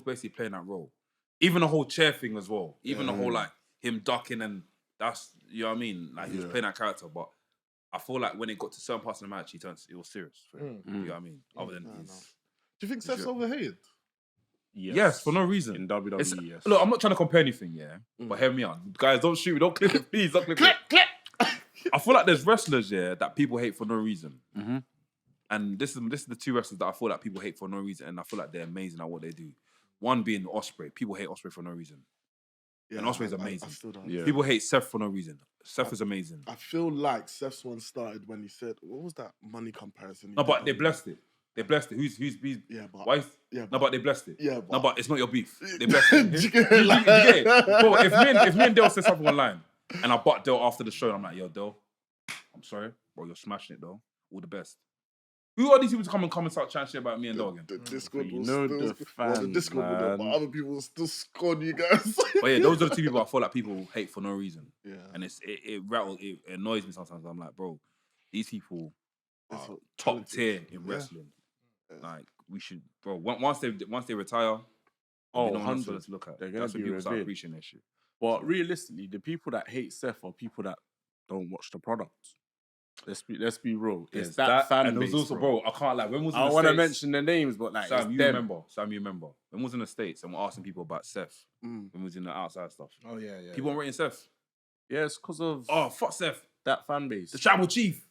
basically playing that role. Even the whole chair thing as well. Even the whole like him ducking and that's, you know what I mean? Like he was playing that character, but I feel like when it got to certain parts of the match, it was serious for him. You know what I mean? Other than his... Do you think Seth's overhated? Yes, for no reason. In WWE, yes. Look, I'm not trying to compare anything, but hear me out. Guys, don't shoot me, don't clip it, please. Don't clip it. Clip. I feel like there's wrestlers, that people hate for no reason. And this is the two wrestlers that I feel like people hate for no reason, and I feel like they're amazing at what they do. One being Ospreay. People hate Ospreay for no reason. Yeah, and Ospreay's amazing. People hate Seth for no reason. Seth is amazing. I feel like Seth's one started when he said, what was that money comparison? No, but they blessed it. They blessed it. Who's why? No, but they blessed it. Yeah, but... No, but it's not your beef. They blessed it. you get it? Bro, if me and Dale said something online and I butt Dale after the show and I'm like, yo, Dale, I'm sorry, bro, you're smashing it though. All the best. Who are these people to come and start chatting shit about me and Dale again? The Discord will the Discord will know, but other people will still scorn you guys. But yeah, those are the two people I feel like people hate for no reason. Yeah. And it annoys me sometimes. I'm like, bro, these people are top tier in wrestling. Like we should, bro. Once they retire, no one else to look at. That's when people start preaching that shit. But realistically, the people that hate Seth are people that don't watch the product. Let's be real. It's that fan and base, also, bro. I can't like when was. I don't want to mention the names, but like Sam, you remember when was in the States and we're asking people about Seth when we was in the outside stuff. Oh yeah. People weren't rating Seth. Yeah, it's because of fuck Seth. That fan base. The tribal chief.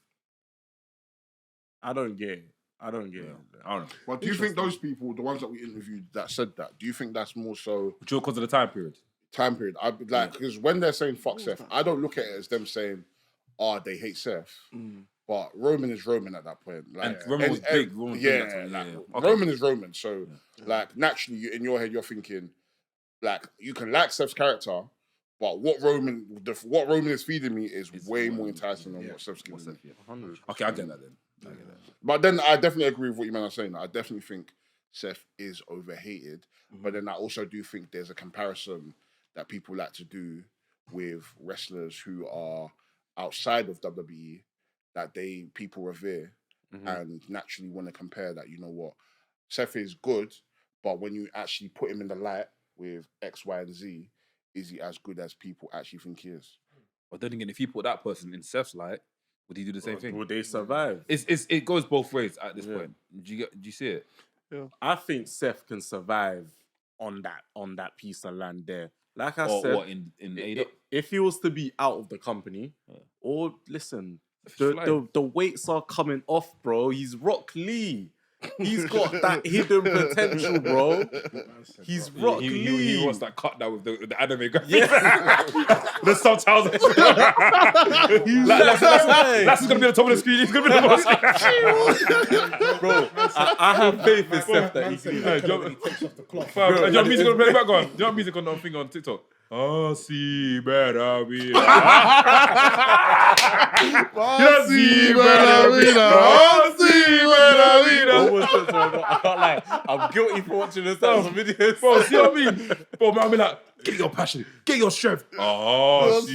I don't get it. I don't know. But do you think those people, the ones that we interviewed that said that, do you think that's more so because of the time period? I'd be like, because when they're saying fuck Seth, I don't look at it as them saying, they hate Seth. But Roman is Roman at that point. Like, and Roman was big. Roman is Roman. So, like, naturally, in your head, you're thinking, like, you can like Seth's character, but what Roman is feeding me is way more enticing than what Seth's giving me. Okay, I get that then. But then I definitely agree with what you man are saying. I definitely think Seth is overhated. But then I also do think there's a comparison that people like to do with wrestlers who are outside of WWE that people revere and naturally want to compare that, you know what, Seth is good, but when you actually put him in the light with X, Y, and Z, is he as good as people actually think he is? But then again, if you put that person in Seth's light, would he do the same thing? Would they survive? It goes both ways at this point. Do you see it? Yeah. I think Seth can survive on that piece of land there. Like I said, or in AEW? If he was to be out of the company, or listen, the weights are coming off, bro. He's Rock Lee. He's got that hidden potential, bro. He's Rock Lee. He wants that cut down with the anime graphics. Yeah. The subtitles. That's gonna be on the top of the screen. He's gonna be the boss. Bro, I have faith in Seth that he can do that. He takes off the cloth. Do you know music on the background? Do you know music on the thing on TikTok? Oh, see, better be. I can't lie. I'm guilty for watching those types of videos. Bro, see what I mean? Bro, man, I'll be like, Get your passion. Get your strength. Oh,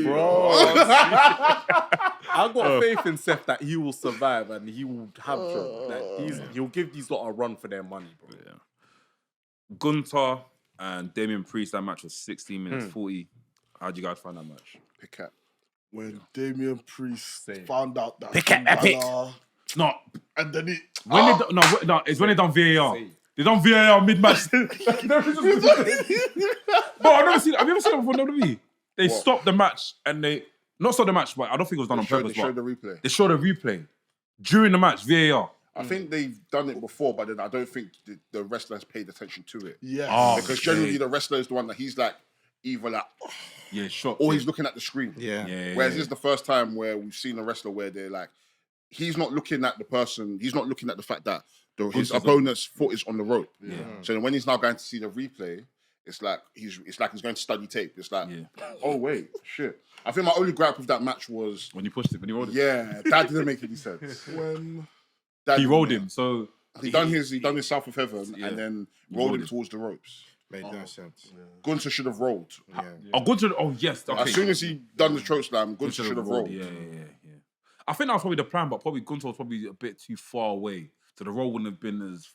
Bro. I've got faith in Seth that he will survive and he will have he'll give these lot a run for their money, bro. Yeah. Gunther and Damien Priest, that match was 16 minutes 40. How'd you guys find that match? Pick up. When Damien Priest found out that Pick it, epic. No, and then he it's when they done VAR. They done VAR mid-match. Bro, I've never seen. Have you ever seen that before WWE? They stopped the match and they not stopped the match, but I don't think it was done on purpose. They showed the replay. They showed a replay during the match. VAR. I think they've done it before, but then I don't think the wrestlers paid attention to it. Yeah, because generally the wrestler is the one that he's like either like shocked, or he's looking at the screen. Yeah. Whereas this is the first time where we've seen a wrestler where they're like, he's not looking at the person. He's not looking at the fact that his opponent's foot is on the rope. Yeah. So then when he's now going to see the replay, it's like he's going to study tape. It's like, oh wait, shit. I think my only gripe with that match was when you pushed it, when you rolled it. Yeah, that didn't make any sense. He rolled him, so he done his South of Heaven and then rolled him towards the ropes. Made no sense. Yeah. Gunther should have rolled. Gunther. Oh yes. Okay. As soon as he done the choke slam, Gunther should have rolled. Yeah. I think that was probably the plan, but probably Gunther was probably a bit too far away, so the roll wouldn't have been as.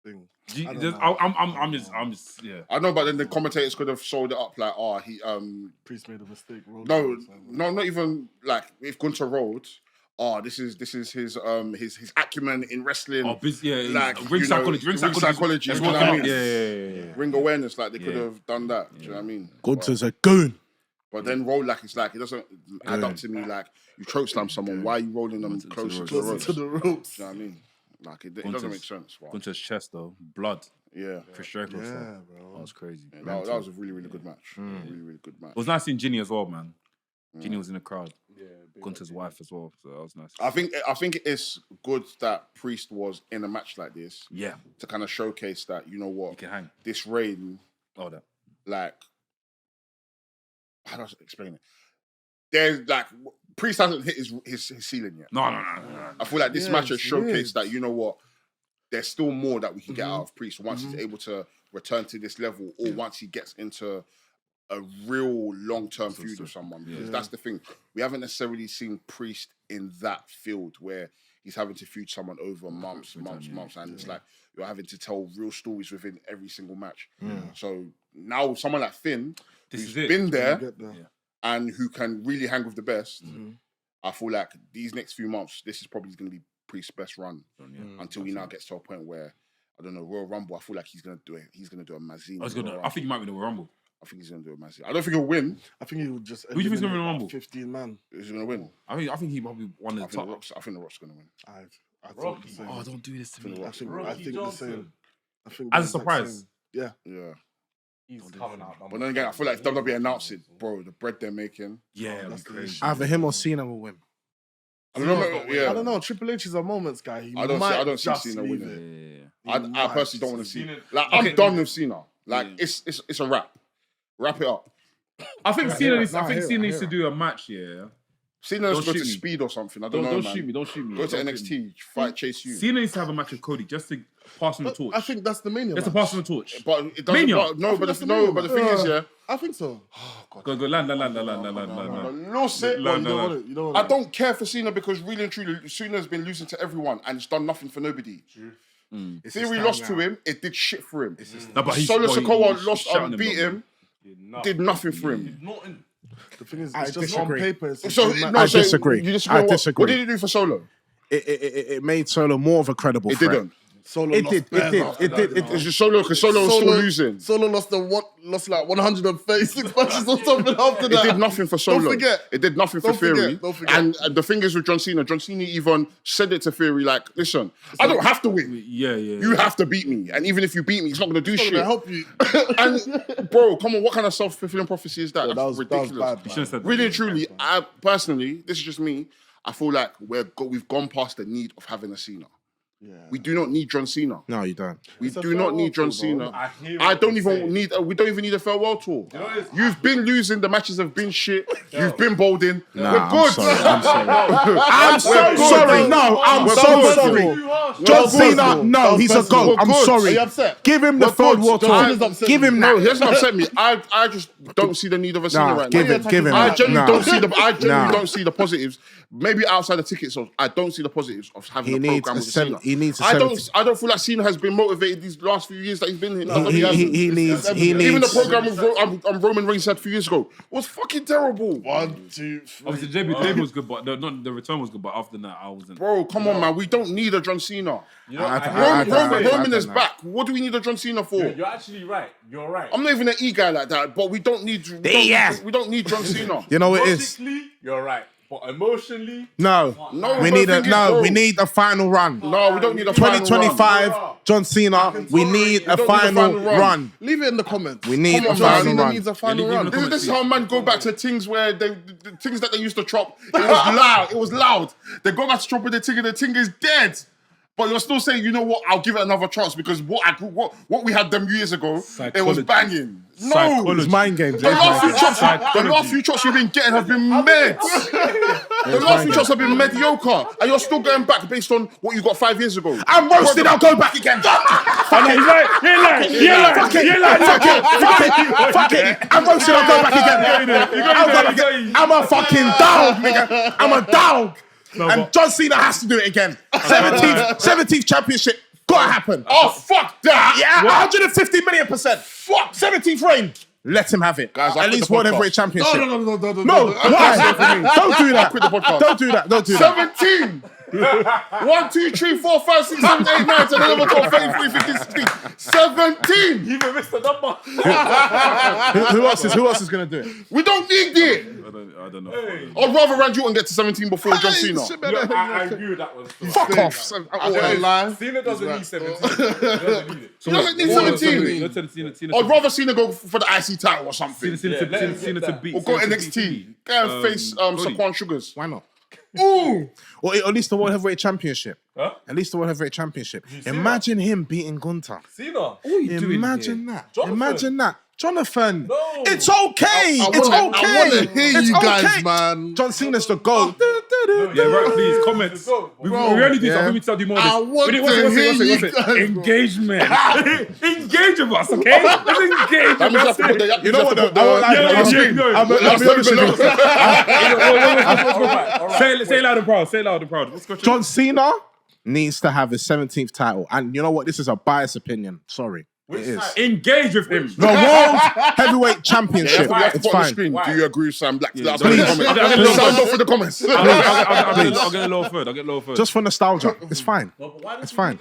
I'm just. I know, but then the commentators could have sold it up like, Priest made a mistake. No, not even like if Gunther rolled. This is his acumen in wrestling. Like ring psychology. You know what I mean? Yeah. Ring awareness, like they could have done that. Do you know what I mean? Gunther's a goon. But then roll like it's like it doesn't add up to me. Like you choke slam someone, why are you rolling them closer to the ropes? Do you know what I mean? Like it doesn't make sense. Wow. Gunther's chest though, blood. Yeah. Chris Jericho. Yeah, bro. That was crazy. Yeah, that was a really, really good match. Really, really good match. It was nice seeing Ginny as well, man. Ginny was in the crowd. Yeah, Gunther's wife as well, so that was nice. I think it's good that Priest was in a match like this. Yeah. To kind of showcase that, you know what, you can hang. This reign. Oh, that. Like, how do I explain it? There's like Priest hasn't hit his ceiling yet. No. I feel like this match has showcased that, you know what, there's still more that we can get out of Priest once he's able to return to this level, or once he gets into a real long-term feud with someone. Because that's the thing. We haven't necessarily seen Priest in that field where he's having to feud someone over months. And it's like you're having to tell real stories within every single match. So now someone like Finn, who's been there and who can really hang with the best, I feel like these next few months, this is probably going to be Priest's best run until he now gets to a point where, I don't know, Royal Rumble, I feel like he's going to do it. He's going to do a Mazine. I think he might win the Royal Rumble. I think he's going to do a massive. I don't think he'll win. I think he will just. Who do you think is going to win the Rumble? 15 man. Who's going to win? I think he probably one of the top. I think the Rock's going to win. I think the same. Oh, don't do this to me. I think the same. I think as a surprise. Yeah. He's coming out. But then again, I feel like if WWE announce it, bro, the bread they're making. Yeah, that's crazy. Either him or Cena will win. I don't know. Triple H is a moments guy. I don't see Cena winning. I personally don't want to see it. Like I'm done with Cena. Like it's a wrap. Wrap it up. I think Cena needs to do a match. Yeah. Cena needs to go to Speed or something. I don't know. Don't shoot me. Go to NXT. Fight Chase U. Cena needs to have a match with Cody just to pass him the torch. I think that's the Mania. Just to pass him the torch. But it doesn't. Mania. But the thing is, I think so. Oh God. Go land. Lose it. I don't care for Cena because really and truly, Cena's been losing to everyone and it's done nothing for nobody. Theory lost to him. It did shit for him. Solo Sikoa lost and beat him. Did nothing for him. The thing is, it's just on paper. I disagree. You disagree. I disagree. What did he do for Solo? It made Solo more of a credible threat. It didn't. Solo It lost did. It's just Solo because Solo was still losing. Solo lost like 136 matches or something after that. It did nothing for Solo. Don't forget. It did nothing for Theory. Don't forget. And the thing is with John Cena even said it to Theory like, listen, I don't have to win. Yeah. You have to beat me. And even if you beat me, it's not going to do shit. It's not going to help you. And bro, come on, what kind of self-fulfilling prophecy is that? That's ridiculous. That was bad, really and truly, I personally, this is just me, I feel like we've gone past the need of having a Cena. We do not need John Cena. No, you don't. We do not need John Cena. We don't even need a farewell tour. You've been losing. The matches have been shit. You've been bowling. We're good. I'm so sorry. No, I'm so sorry. John Cena, no, he's a goat. I'm sorry. Are you upset? Give him the third world tour. Give him No, that. he doesn't upset me. I just don't see the need of a Cena right now. Give him. I genuinely No. don't see the positives. Maybe outside the tickets, I don't see the positives of having a program with Cena. I don't feel like Cena has been motivated these last few years that he's been here. He needs. Even the program with Roman Reigns had a few years ago was fucking terrible. 1, 2, 3. Obviously, JB was good, but the return was good. But after that, I wasn't. Bro, come on, man. We don't need a John Cena. Roman is back. What do we need a John Cena for? You're actually right. You're right. I'm not even an E guy like that, but we don't need. We don't need John Cena. You know what it is? You're right. But emotionally, No. We need a final run. No, we don't need a final run. 2025, John Cena. We need a final run. Leave it in the comments. We need a John final Cena run. needs a final run. This is how man go back to things where the things that they used to chop. It was loud. It was loud. They go back to chopping the thing, and the thing is dead. But you're still saying, you know what? I'll give it another chance because what we had them years ago, it was banging. No, It's mind games. the last few chops you've been getting have been mad. The last few chops have been mediocre, and you're still going back based on what you got 5 years ago. I'm roasted. I'll go back again. Fuck it. I'm roasted. I'll go back again. I'm a fucking dog, nigga. I'm a dog. And John Cena has to do it again. 17th championship. Gotta happen. Oh, fuck that. Yeah, 150 million%. Fuck. 17th reign. Let him have it. Guys, I at quit least the one podcast. heavyweight championship. No. Why? Don't do that. Quit the podcast. Don't do that. Don't do that. 17. 1, 2, 3, 4, 5, 6, 7, 8, 9, 10, 11, 12, 13, 14, 15, 16. 17. you even missed the number. Who else is gonna do it? We don't need it. I don't know. I'd rather Randy Orton get to 17 before John Cena. I agree with that one. Fuck off. I won't lie. Cena doesn't need 17. He doesn't need it. He doesn't need 17. I'd rather Cena go for the IC title or something. Cena to beat. Or go NXT. Go and face Saquon Sugars. Why not? Ooh. Or at least the World Heavyweight Championship. Huh? At least the World Heavyweight Championship. Imagine him beating Gunther. Cena. Imagine that. Jonathan. Imagine that. Jonathan. No. It's okay. It's okay. I want to hear It's you guys, okay. man. John Cena's the GOAT. Yeah, right, please, comments. We really do something. We need to do more of this. I want We need- to hear what's you it? guys, Engagement. Engage with us, okay? Let's engage That means you have to put the. You know what? have to put I won't lie. Yeah, I'll be honest with you. Say it loud and proud. Say it loud and proud. What's going on? John Cena needs to have his 17th title. And you know what? This is a biased opinion. Sorry. It is. Engage with him. The World Heavyweight Championship. You have to It's put on the fine. screen. Do you agree with Sam Black? Let us Please. know in the comments. Sound off in the comments. I'll get a lower third. Just for nostalgia. It's fine. It's fine.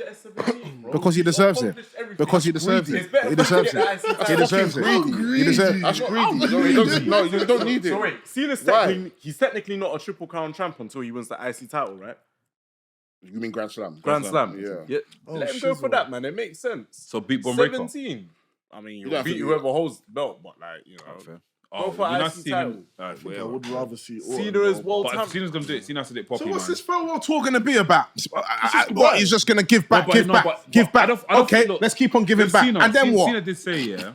Because he deserves it. Because he deserves it. He deserves it. He deserves it. He deserves it. That's greedy. No, you don't need it. So wait, Cena's he's technically not a Triple Crown champ until he wins the IC title, right? You mean Grand Slam? Grand Slam. Yeah. Let him go for that, man. It makes sense. So beat Von Breaker. 17. I mean, you don't have beat to do whoever holds the belt, but like, you know. Fair. Go for IC title. I would rather see Cena is world But if champ. Cena's gonna do it, Cena has to do it properly. So what's man. this farewell tour going to be about? What, he's just going to give back, but give back. I don't Okay, think- let's keep on giving back. Cena, And then what? Cena did say, yeah.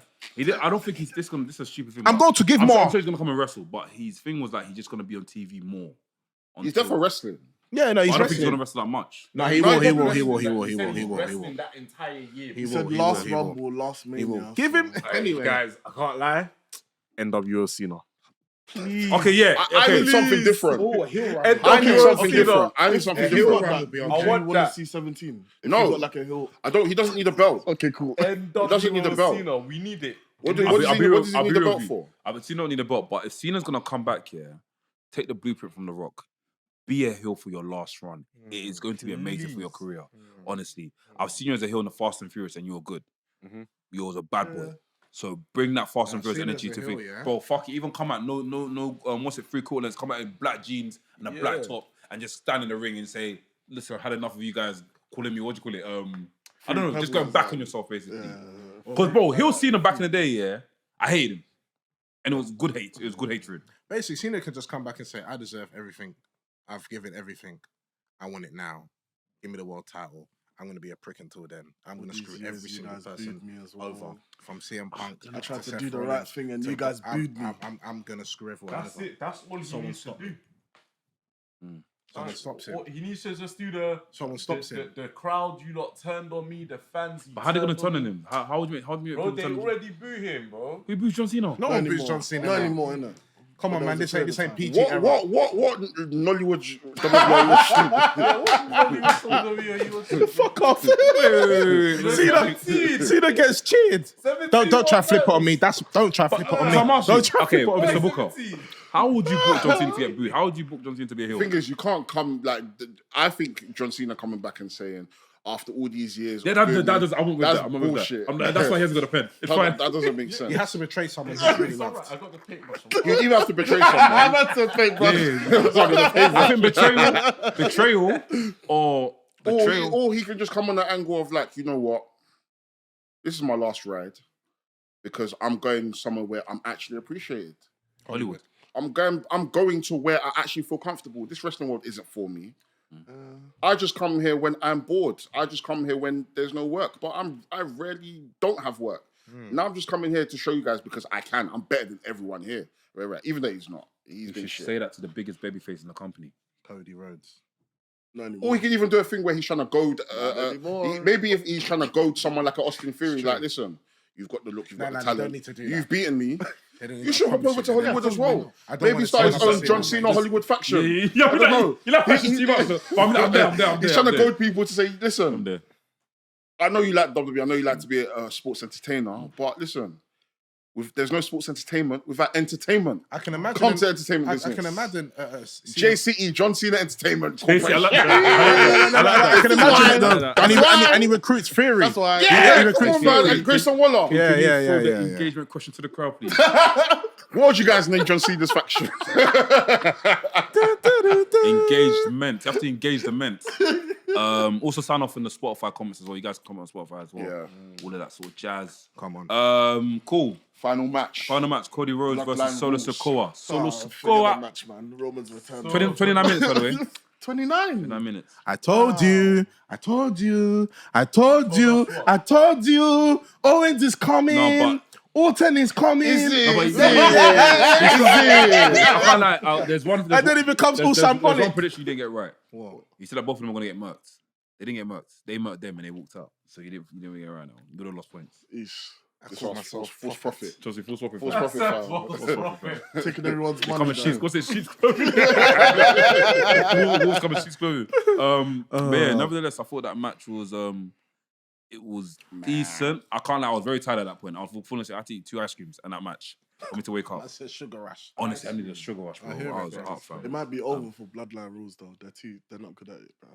I don't think he's this is a stupid thing. I'm going to give I'm more. sure he's gonna come and wrestle, but his thing was like he's just gonna be on TV more. He's there for wrestling. Yeah, no, he's I don't think he's wrestling. gonna wrestle that much. No, he will. He wrestling that entire year. He said last Rumble, last Mania. Give him anyway. Guys, I can't lie. NWO Cena. Okay, yeah. I need something different. I need something different. I need something different. I want to that. see 17. No. If you got like a hill. I don't. He doesn't need a belt. Okay, cool. doesn't need a belt. Cena, we need it. What does he need the belt for? I would Cena don't need a belt, but if Cena's gonna come back here, take the blueprint from The Rock. Be a heel for your last run. It is going to be amazing for your career. Honestly, I've seen you as a heel in the Fast and Furious, and you were good. You was a bad boy. So bring that Fast and Furious energy to things. Bro, fuck it. Even come out, what's it, 3 quarters, come out in black jeans and a black top and just stand in the ring and say, listen, I've had enough of you guys calling me, what do you call it? I don't know, just going back on yourself, basically. Because, bro, he was Cena back in the day, yeah. I hated him. And it was good hate. It was good hatred. Basically, Cena can just come back and say, I deserve everything. I've given everything. I want it now. Give me the world title. I'm going to be a prick until then. I'm going to These screw years every you single guys person booed me as well. over. From CM Punk. I tried to Seth do the Rollins, right thing and you guys booed me. I'm going to screw everyone That's over. it. That's all he Someone needs to stop do. him. Someone stops him. He needs to just do the. Someone stops him. The crowd, you lot turned on me. The fans. But how they gonna turn on him? How would you make Bro, people they turn on him? already boo him, bro. Who booed John Cena? No one boos John Cena. Not now. anymore, innit? Come on, There man. was This a ain't period of PG time. era. What Nollywood Fuck off. Cena gets cheered. Don't try flip it on me. Don't try flip it on me. Don't try flip it on Mr. me. Booker. How would you book John Cena to get booed? How would you book John Cena to be a heel? The thing is, you can't come like. I think John Cena coming back and saying after all these years. Yeah, of doing that it, does. I'm not with that's that. I'm not with bullshit. that. That's why he hasn't got a pen. It's That, fine. that doesn't make sense. He has to betray someone he really loves. I got the paintbrush. You even have to betray someone. That's a fake I think betrayal, or betrayal. Or he can just come on the angle of like, you know what? This is my last ride because I'm going somewhere where I'm actually appreciated. Hollywood. I'm going to where I actually feel comfortable. This wrestling world isn't for me. I just come here when I'm bored. I just come here when there's no work. But I rarely don't have work. Now I'm just coming here to show you guys because I can. I'm better than everyone here. Right. Even though he's not. He's You been should shit. say that to the biggest babyface in the company. Cody Rhodes. Not Or anymore. he can even do a thing where he's trying to goad. anymore. Maybe if he's trying to goad someone like an Austin Theory, like, listen, you've got the look, you've got the they talent. don't need to do You've that. beaten me. They don't need You to should hop promise over you to that. Hollywood as well. I don't Maybe wanna start his sign own up John to Cena him, Hollywood faction. Yeah, I don't know. You like fashion team up, but I'm there. He's trying to goad people to say, I'm listen, there. I know you like WWE, I know you like to be a sports entertainer, but listen, there's no sports entertainment without entertainment. I can imagine. Come to entertainment I business. can imagine. JCE, John Cena Entertainment Basically, I like Corporation. that. I can imagine it though. That's And he recruits Theory. That's why. Yeah, he come on, recruits man. Theory. And Grayson Waller. Yeah, Can you yeah, throw yeah, the yeah. engagement question to the crowd, please? What would you guys name John Cena's faction? Engagement. You have to engage the ment. Also sign off in the Spotify comments as well. You guys can comment on Spotify as well. Yeah. All of that sort of jazz. Come on. Cool. Final match. Final match. Cody Rhodes Bloodline versus Solo rules. Sikoa. Solo Forget the Sikoa. match, man. Roman's return. 29 minutes, by the way. 29. 29 minutes. I told you. Owens is coming. No, Orton is coming. No, but I can't lie, there's one. And then it becomes all There's one shambolic. prediction you didn't get right. What? You said that both of them are gonna get murked. They didn't get murked. They murked them and they walked out. So you didn't get it right now. You would have lost points. This was false profit. Chelsea full swapping. False profit. fam. Taking everyone's money. Come and sheets. down. What's it? Sheets clothing. Walls come and sheets clothing. But yeah, nevertheless, I thought that match was it was decent. I can't lie, I was very tired at that point. I was full of shit. I had to eat 2 ice creams in that match for me to wake up. That's a sugar rush. Honestly, I needed a sugar rush, bro. hear I it, was bro. up, fam. It might be over for Bloodline rules though. They're not good at it, bro.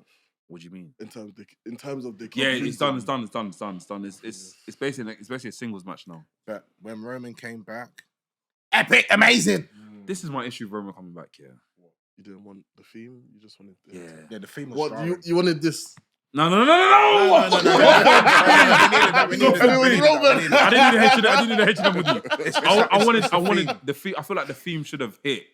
What do you mean? In terms of the Yeah, it's done. It's basically a singles match now. But when Roman came back, epic, amazing. This is my issue with Roman coming back here. You didn't want the theme. You just wanted. Yeah, the theme was What jarring. you wanted this? No! No. I didn't need the hatred with you. I wanted the theme. I feel like the theme should have hit.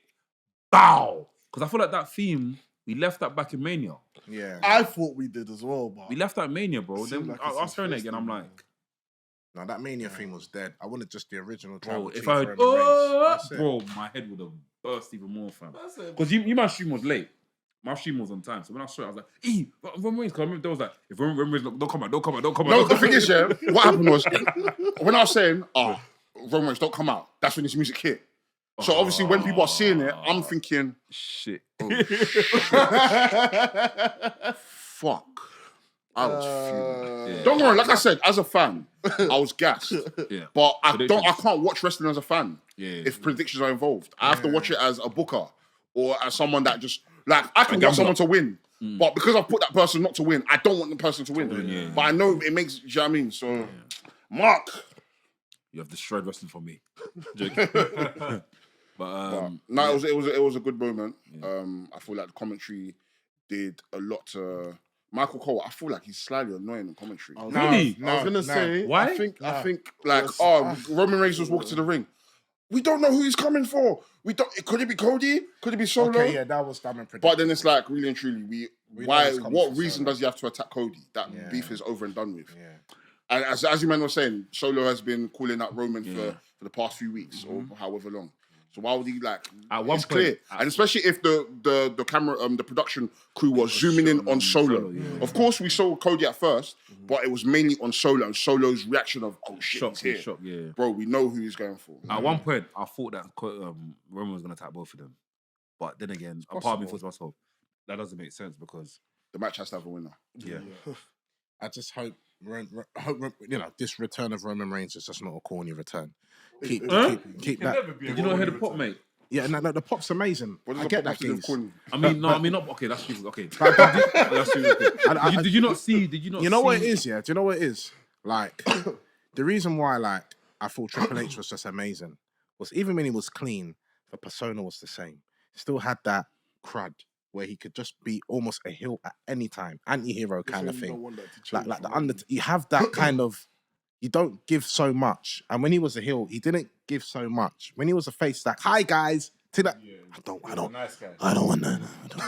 Bow! Because I feel like that theme, we left that back in Mania. Yeah. I thought we did as well, but We left that in Mania, bro. Then Seemed like I it's was hearing it his again. first I'm theme, like, No, that Mania theme was dead. I wanted just the original bro, tribal if chief I for had, Roman Reigns. That's it. bro, my head would have burst even more, fam. Because my stream was late. My stream was on time. So when I saw it, I was like, Roman Reigns, because I remember there was like, if Roman Reigns, don't come out. No, the thing is, yeah, what happened was, when I was saying, Roman Reigns, don't come out, that's when this music hit. So obviously when people are seeing it, I'm thinking, shit. fuck. I was fuming. Don't worry, like I said, as a fan, I was gassed. Yeah. But I Predictions. can't watch wrestling as a fan if predictions are involved. I have to watch it as a booker or as someone that just, like, I can want someone to win. But because I've put that person not to win, I don't want the person to win. But I know it makes, do you know what I mean? So, Mark. You have destroyed wrestling for me. Joking. But no, it was a good moment. I feel like the commentary did a lot to Michael Cole. I feel like he's slightly annoying in commentary. Really? I was gonna say. Why? I think Like, Roman Reigns was walking to the ring. We don't know who he's coming for. Could it be Cody? Could it be Solo? Okay, yeah, that was dumb and predictable. But then it's like, really and truly, know why? this comes What from reason Solo. does he have to attack Cody? That beef is over and done with. Yeah. And as you men were saying, Solo has been calling out Roman for the past few weeks or however long. So why would he like? At one it's point, clear, and especially if the camera, the production crew was zooming in on Solo. Of course, we saw Cody at first, but it was mainly on Solo and Solo's reaction of, "Oh shit, he's here, Shock, yeah. bro. We know who he's going for." At one point, I thought that Roman was going to attack both of them. But then again, a part of me thought to myself, that doesn't make sense because The match has to have a winner. yeah. I just hope this return of Roman Reigns is just not a corny return. Keep that. Did you not hear the pop, mate? Yeah, no, the pop's amazing. What does I the get pop have that. to do with Gaze. corny? Not. Okay, that's stupid. Okay, that's stupid. Did you not see? Did you not? You know see, what it is, yeah? Do you know what it is? Like, the reason why, like, I thought Triple H was just amazing was even when he was clean, the persona was the same. Still had that crud where he could just be almost a heel at any time, anti-hero kind of thing. Like you have that kind of. You don't give so much, and when he was a heel, he didn't give so much. When he was a face, like, "Hi guys," to that, I don't want none.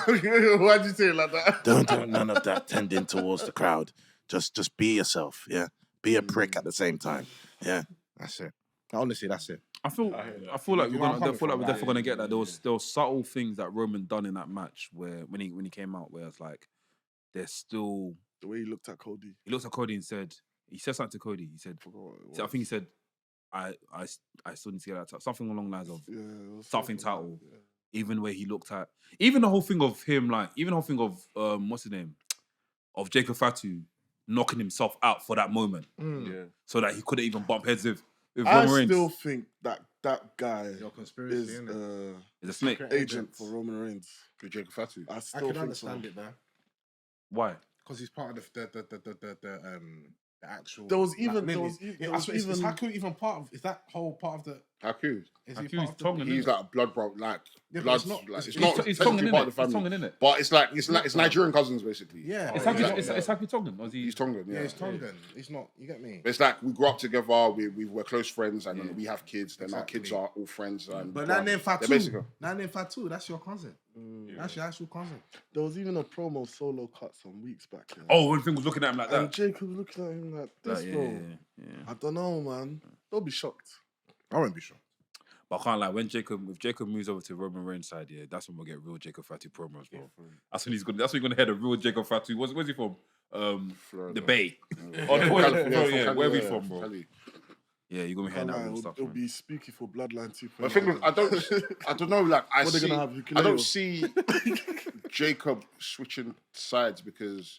Why'd you say it like that? Don't do none of that tending towards the crowd. Just be yourself. Yeah, be a prick at the same time. Yeah, that's it. Honestly, that's it. I feel like we're definitely gonna get that. There was subtle things that Roman done in that match where when he came out, where it's like there's still The way he looked at Cody. he looked at Cody and said something to Cody. He said, I think he said, I still need to get that title. Something along the lines of something title. Yeah. Even where he looked at even the whole thing of him, like even the whole thing of what's his name, of Jacob Fatu knocking himself out for that moment, so that he couldn't even bump heads with Roman Reigns. I still think that guy Your conspiracy, is It's a snake. agent for Roman Reigns. For Jacob Fatu. I I still can think understand so. it there Why? because he's part of the actual. There was even- Is Haku even part of? Is that whole part of the? Haku. Is Haku's he part of the? Tongan, He's like blood bro, like Yeah, but blood. it's not- Like, it's not He's technically Tongan, part of the innit? He's family. Tongan, innit? But it's Nigerian cousins basically. Yeah, It's Happy Tongan, or is he? He's Tongan. yeah, Yeah, he's Tongan. He's not. You get me? But it's like we grew up together. We're close friends, and then we have kids. Then our Exactly. kids are all friends. And But well, that name they're Fatu. basically- That name Fatu. That's your cousin. That's your actual cousin. There was even a promo Solo cut some weeks back. Yeah. Oh, when thing was looking at him like And that. Jacob looking at him like this, bro. I don't know, man. Don't be shocked. I won't be sure. But I can't lie, if Jacob moves over to Roman Reigns' side, yeah, that's when we'll get real Jacob Fatu promos, bro. That's when you're gonna hear the real Jacob Fatu. Where's he from? The Bay. Where we from, bro? Cali. Yeah, you're gonna be hearing that real It'll, stuff. it'll man. be spooky for Bloodline 2. But the thing is, I don't know. Like I What they see, gonna have, I don't Hikuleo? see Jacob switching sides because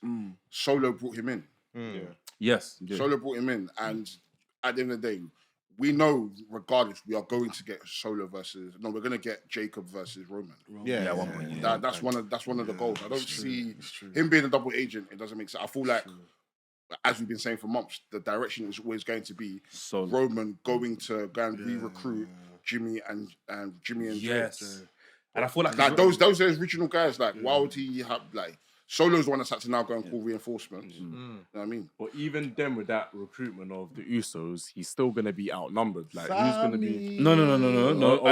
Solo brought him in. Yes. Yeah. Solo brought him in, and at the end of the day, we know regardless we are going to get Solo we're going to get Jacob versus Roman. Yeah, at one point. Yeah. That's one of the goals. I don't see It's true. him being a double agent. It doesn't make sense. I feel like, as we've been saying for months, the direction is always going to be So Roman going to go and re-recruit Jimmy and Jay. yes. And I feel like Like those are his regional guys. Like, why would he have like Solo's the one that's had to now go and call reinforcements? You know what I mean? But even then, with that recruitment of the Usos, he's still gonna be outnumbered. Like who's gonna be? No.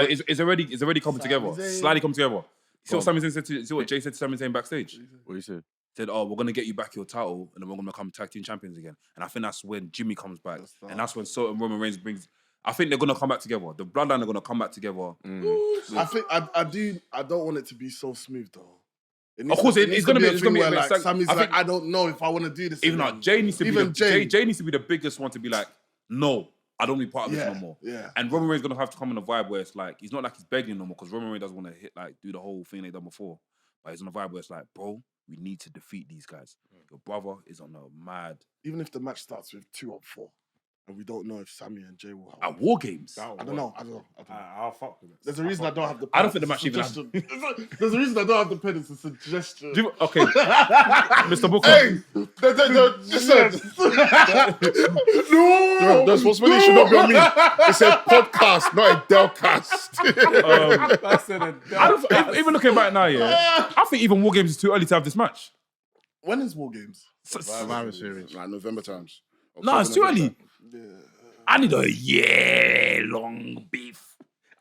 It's already coming together. Slightly come together. See what Sami Zayn said see what Jay said to Sami Zayn backstage? What you said? Said, "Oh, we're gonna get you back your title, and then we're gonna become tag team champions again." And I think that's when Jimmy comes back, and that's when Roman Reigns brings. I think they're gonna come back together. The Bloodline are gonna come back together. I think I don't want it to be so smooth though. Of course, it's gonna be. It's gonna be where, like, Sammy's I like, think, I don't know if I want to do this. even again. though Jay needs to Even be Jay. Jay needs to be the biggest one to be like, no, I don't need part of this no more. Yeah. And Roman Reigns gonna have to come in a vibe where it's like he's not like he's begging no more because Roman Reigns doesn't want to do the whole thing they done before. But he's on a vibe where it's like, bro, we need to defeat these guys. Your brother is on a mad Even if the match starts with 2-4, and we don't know if Sammy and Jay will have. at War Games. I don't know. I'll fuck with it. There's a reason I don't have the. I don't think the match even suggestion. There's a reason I don't have the pen. It's a suggestion. Okay, Mr. Booker. Hey, listen. No, the responsibility should not be on me. It's a podcast, not a Delcast. That's it. I don't, even looking back now, yeah, I think even War Games is too early to have this match. When is War Games? Survivor Series. Like November times. No, it's too early. Yeah. I need a year-long beef.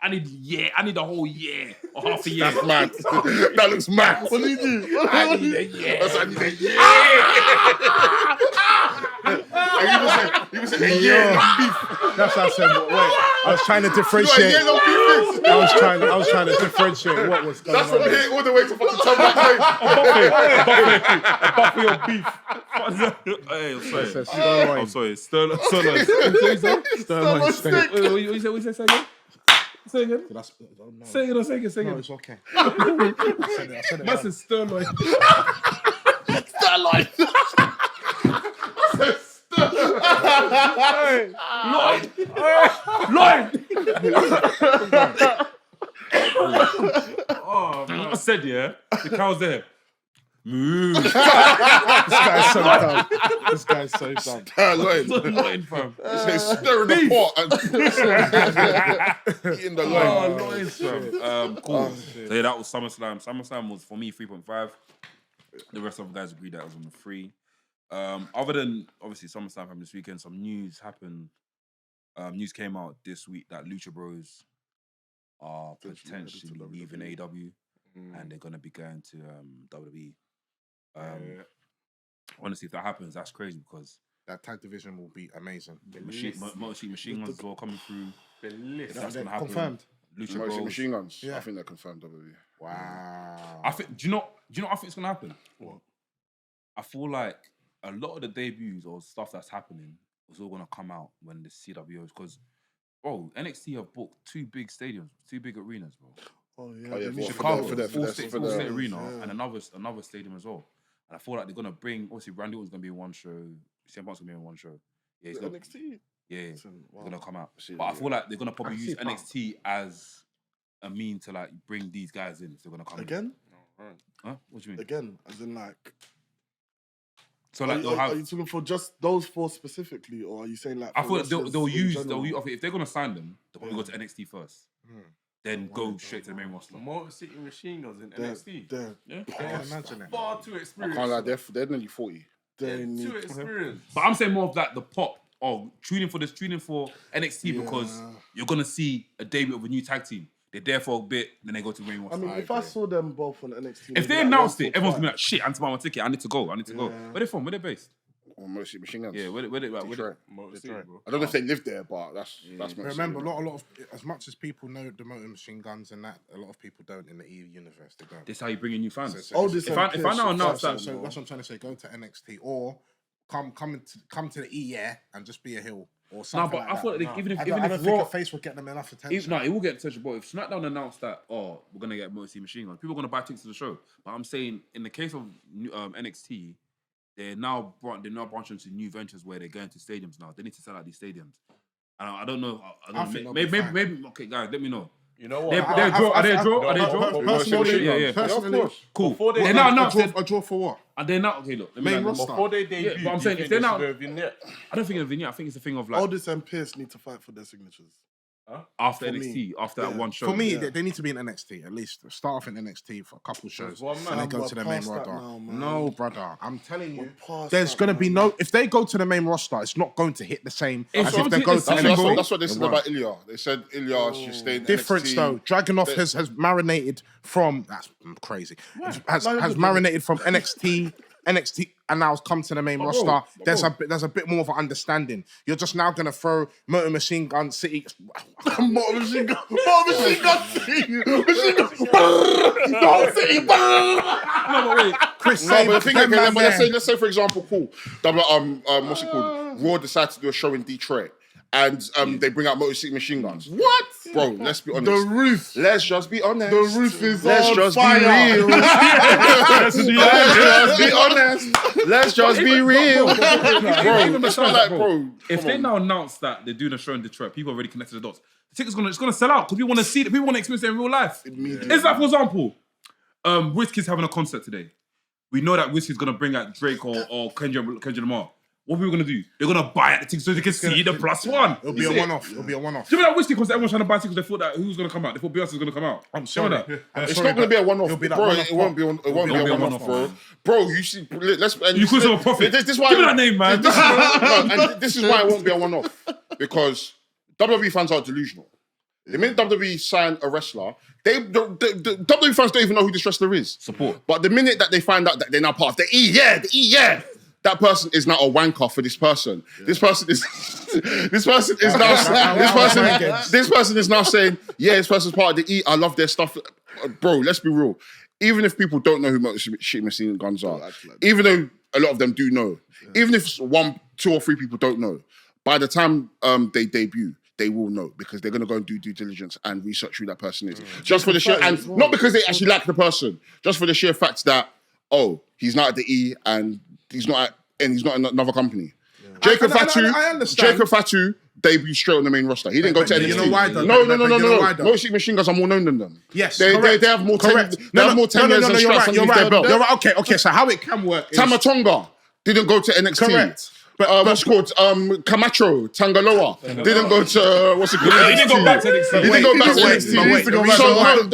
I need a whole year or half a year. That's mad. That looks mad. What do you do? I need a year. That's I need a year. And you was saying a year of beef. That's what I said. Wait, I was trying to differentiate. You know, a year of beef is. I was trying to differentiate what was going That's on. from here all the way to fucking Tom Back A buffet of beef. Hey, I'm sorry. I'm sorry. Sterling. Sterling steak. What you say? Say again. Say again. Say it again. No, it's okay. I said it. That's a Sterling. Lloyd. Oh man. I said the cow's there. This guy's so dumb. Lloyd. Lloyd, fam. Say stir in the pot and eating the loin. Oh, Lloyd, fam. Cool. So yeah, that was SummerSlam. SummerSlam was for me 3.5. The rest of the guys agreed that it was on the 3. Other than obviously SummerSlam happened this weekend, some news happened. News came out this week that Lucha Bros are potentially leaving AEW and they're gonna be going to WWE. Honestly, if that happens, that's crazy because That tag division will be amazing. Machine Guns as well coming through. If that's gonna happen, Confirmed. Lucha Bros. Machine Guns. Yeah. I think they're confirmed WWE. Wow. I think. Do you know what I think is gonna happen? What? I feel like a lot of the debuts or stuff that's happening was all gonna come out when the CWOs, because bro, NXT have booked 2 big stadiums, 2 big arenas, bro. Oh yeah. Oh, yeah, they need Chicago, for the- full state arena, yeah. and another stadium as well. And I feel like they're gonna bring. Obviously, Randy Orton's gonna be in one show. CM Punk's gonna be in one show. Yeah, he's gonna, NXT. they're Wow. gonna come out. See, But I feel like they're gonna probably I see use Punk. NXT as a mean to like bring these guys in if they're gonna come in. Again? Huh? What do you mean? Again, as in like. So like they'll Are have. you talking for just those 4 specifically, or are you saying like? I for feel like wrestlers they'll in use general? if they're gonna sign them, they'll probably go to NXT first, Hmm. then go straight to the main roster. Motor City Machine Guns in They're- NXT. they're- Yeah. I can imagine it. Far too I experienced. can't lie, they're nearly 40. they need- Too experienced. But I'm saying more of like the pop of tuning for NXT because Yeah. you're gonna see a debut of a new tag team. They're there for a bit, then they go to the main roster. I mean, if I saw them both on NXT, If they like announced once it, or everyone's gonna be twice. like, "Shit, I need to buy my ticket. I need to go. Where they from? Where they based? Or mostly Machine Guns. Yeah, where they Detroit. Motor City, bro. I don't know if they live there, but that's most Remember, of a lot of as much as people know the Motor Machine Guns and that, a lot of people don't in the EU universe. They don't. This is how you bring in new fans. So- Oh, this if I now announce So, that, so that's what I'm trying to say. Go to NXT or come to the EA and just be a heel or no, something. but like I thought that. like, even if I even don't if think Raw, a face would get them enough attention. no, it will get attention. But if SmackDown announced that, oh, we're gonna get Motor City Machine Guns, people are gonna buy tickets to the show. But I'm saying in the case of NXT, they're now branching into new ventures where they're going to stadiums now. They need to sell out these stadiums. And I don't know. I think they'll be fine. maybe. Okay, guys, let me know. You know what? They're draw. Are they draw? Are they draw? Personally, Yeah, yeah. personally, Cool. Before they- They're now a announced. draw for what? And they're not. Okay, look. Let me Main know. roster. Before they debut, Yeah, but I'm do saying you if think they're they not- should do a vignette? I don't think it's a vignette. I think it's a thing of like Aldis and Pierce need to fight for their signatures. after for NXT, me. after that Yeah. one show. For me, Yeah. they need to be in NXT at least. Start off in NXT for a couple shows, one and man. then go We're to the main past that roster. now, man. No, brother, I'm telling We're you, past there's that, going to be man. no. If they go to the main roster, it's not going to hit the same It's as if they not- go it's- to that's NXT. That's what they said It won't. about Ilya. They said Ilya should stay in Difference NXT. though. Dragunov has marinated from that's crazy. Has marinated from NXT, and now has come to the main roster. There's a bit more of an understanding. You're just now gonna throw Motor Machine Gun City. Motor Machine Gun City. Motor City. No, but wait. Chris, No, but the thing is, them okay, man there. let's say for example, cool. What's it called? Raw decides to do a show in Detroit, and they bring out Motor City Machine Guns. What, bro? Let's be honest. The roof. Let's just be honest. The roof is Let's on just fire. be real. Let's just be honest. Let's just be real, bro. It's not like, bro. If they now announce that they're doing a show in Detroit, people already connected the dots. The ticket's gonna sell out because people want to see it. People want to experience it in real life. It's like, for example, Whiskey's having a concert today. We know that Whiskey's gonna bring out Drake or Kendrick Lamar. What are people gonna do? They're gonna buy the ticket so they can see the +1. It'll be a one-off. It'll be a one-off. Do you remember that Whiskey concert? Everyone's trying to buy tickets. They thought that who's gonna come out? They thought Beyonce was gonna come out. I'm Do you sorry. remember that? I'm It's sorry, not going to be a but one-off, it'll be that bro. one-off It won't be a one-off, bro. Bro, you see, let's. You call yourself a prophet. This is why. Give me that name, man. And this is why it won't be a one-off, because WWE fans are delusional. The minute WWE sign a wrestler, the WWE fans don't even know who this wrestler is. Support. But the minute that they find out that they're now part of the E, that person is now a wanker for this person. Yeah. This person is now saying, yeah, this person's part of the E. I love their stuff. Bro, let's be real. Even if people don't know who Machine Machine Guns are, even though a lot of them do know, even if 1, 2, or 3 people don't know, by the time they debut, they will know because they're going to go and do due diligence and research who that person is. Just for the sheer, and not because they actually like the person, just for the sheer fact that, he's not at the E and he's not in another company. Yeah. Jacob Fatu debuted straight on the main roster. He didn't go to NXT. You know why though? No. Most Machine Guns are more known than them. Yes, they have more tenures and strikes underneath their belt. You're right. Okay. So how it can work is... Tamatonga didn't go to NXT. Correct. But what's called Camacho Tangaloa didn't go to what's it called? He didn't go back to NXT. He didn't go back to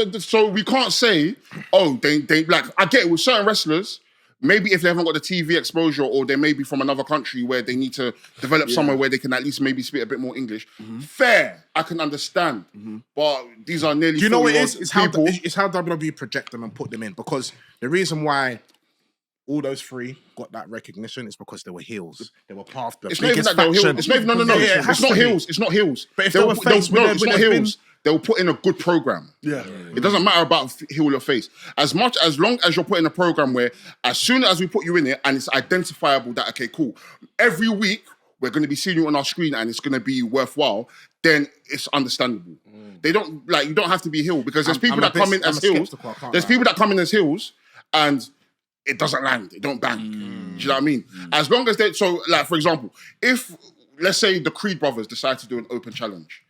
NXT. So we can't say, they like. I get it with certain wrestlers. Maybe if they haven't got the TV exposure, or they may be from another country where they need to develop somewhere where they can at least maybe speak a bit more English. Fair, I can understand. But these are nearly. Do you know what it is? It's how WWE project them and put them in, because the reason why all those 3 got that recognition is because they were heels. They were part of the biggest faction. It's not even no. It's not heels. It's not heels. But if they were face, it's not heels. They'll put in a good program. Yeah. It doesn't matter about heel or face. As long as you're putting a program where, as soon as we put you in it and it's identifiable that, okay, cool, every week we're going to be seeing you on our screen and it's going to be worthwhile, then it's understandable. They don't, you don't have to be heel, because there's people that come in as heels. There's people that come in as heels and it doesn't land. It don't bang. Do you know what I mean? As long as for example, if, let's say the Creed brothers decide to do an open challenge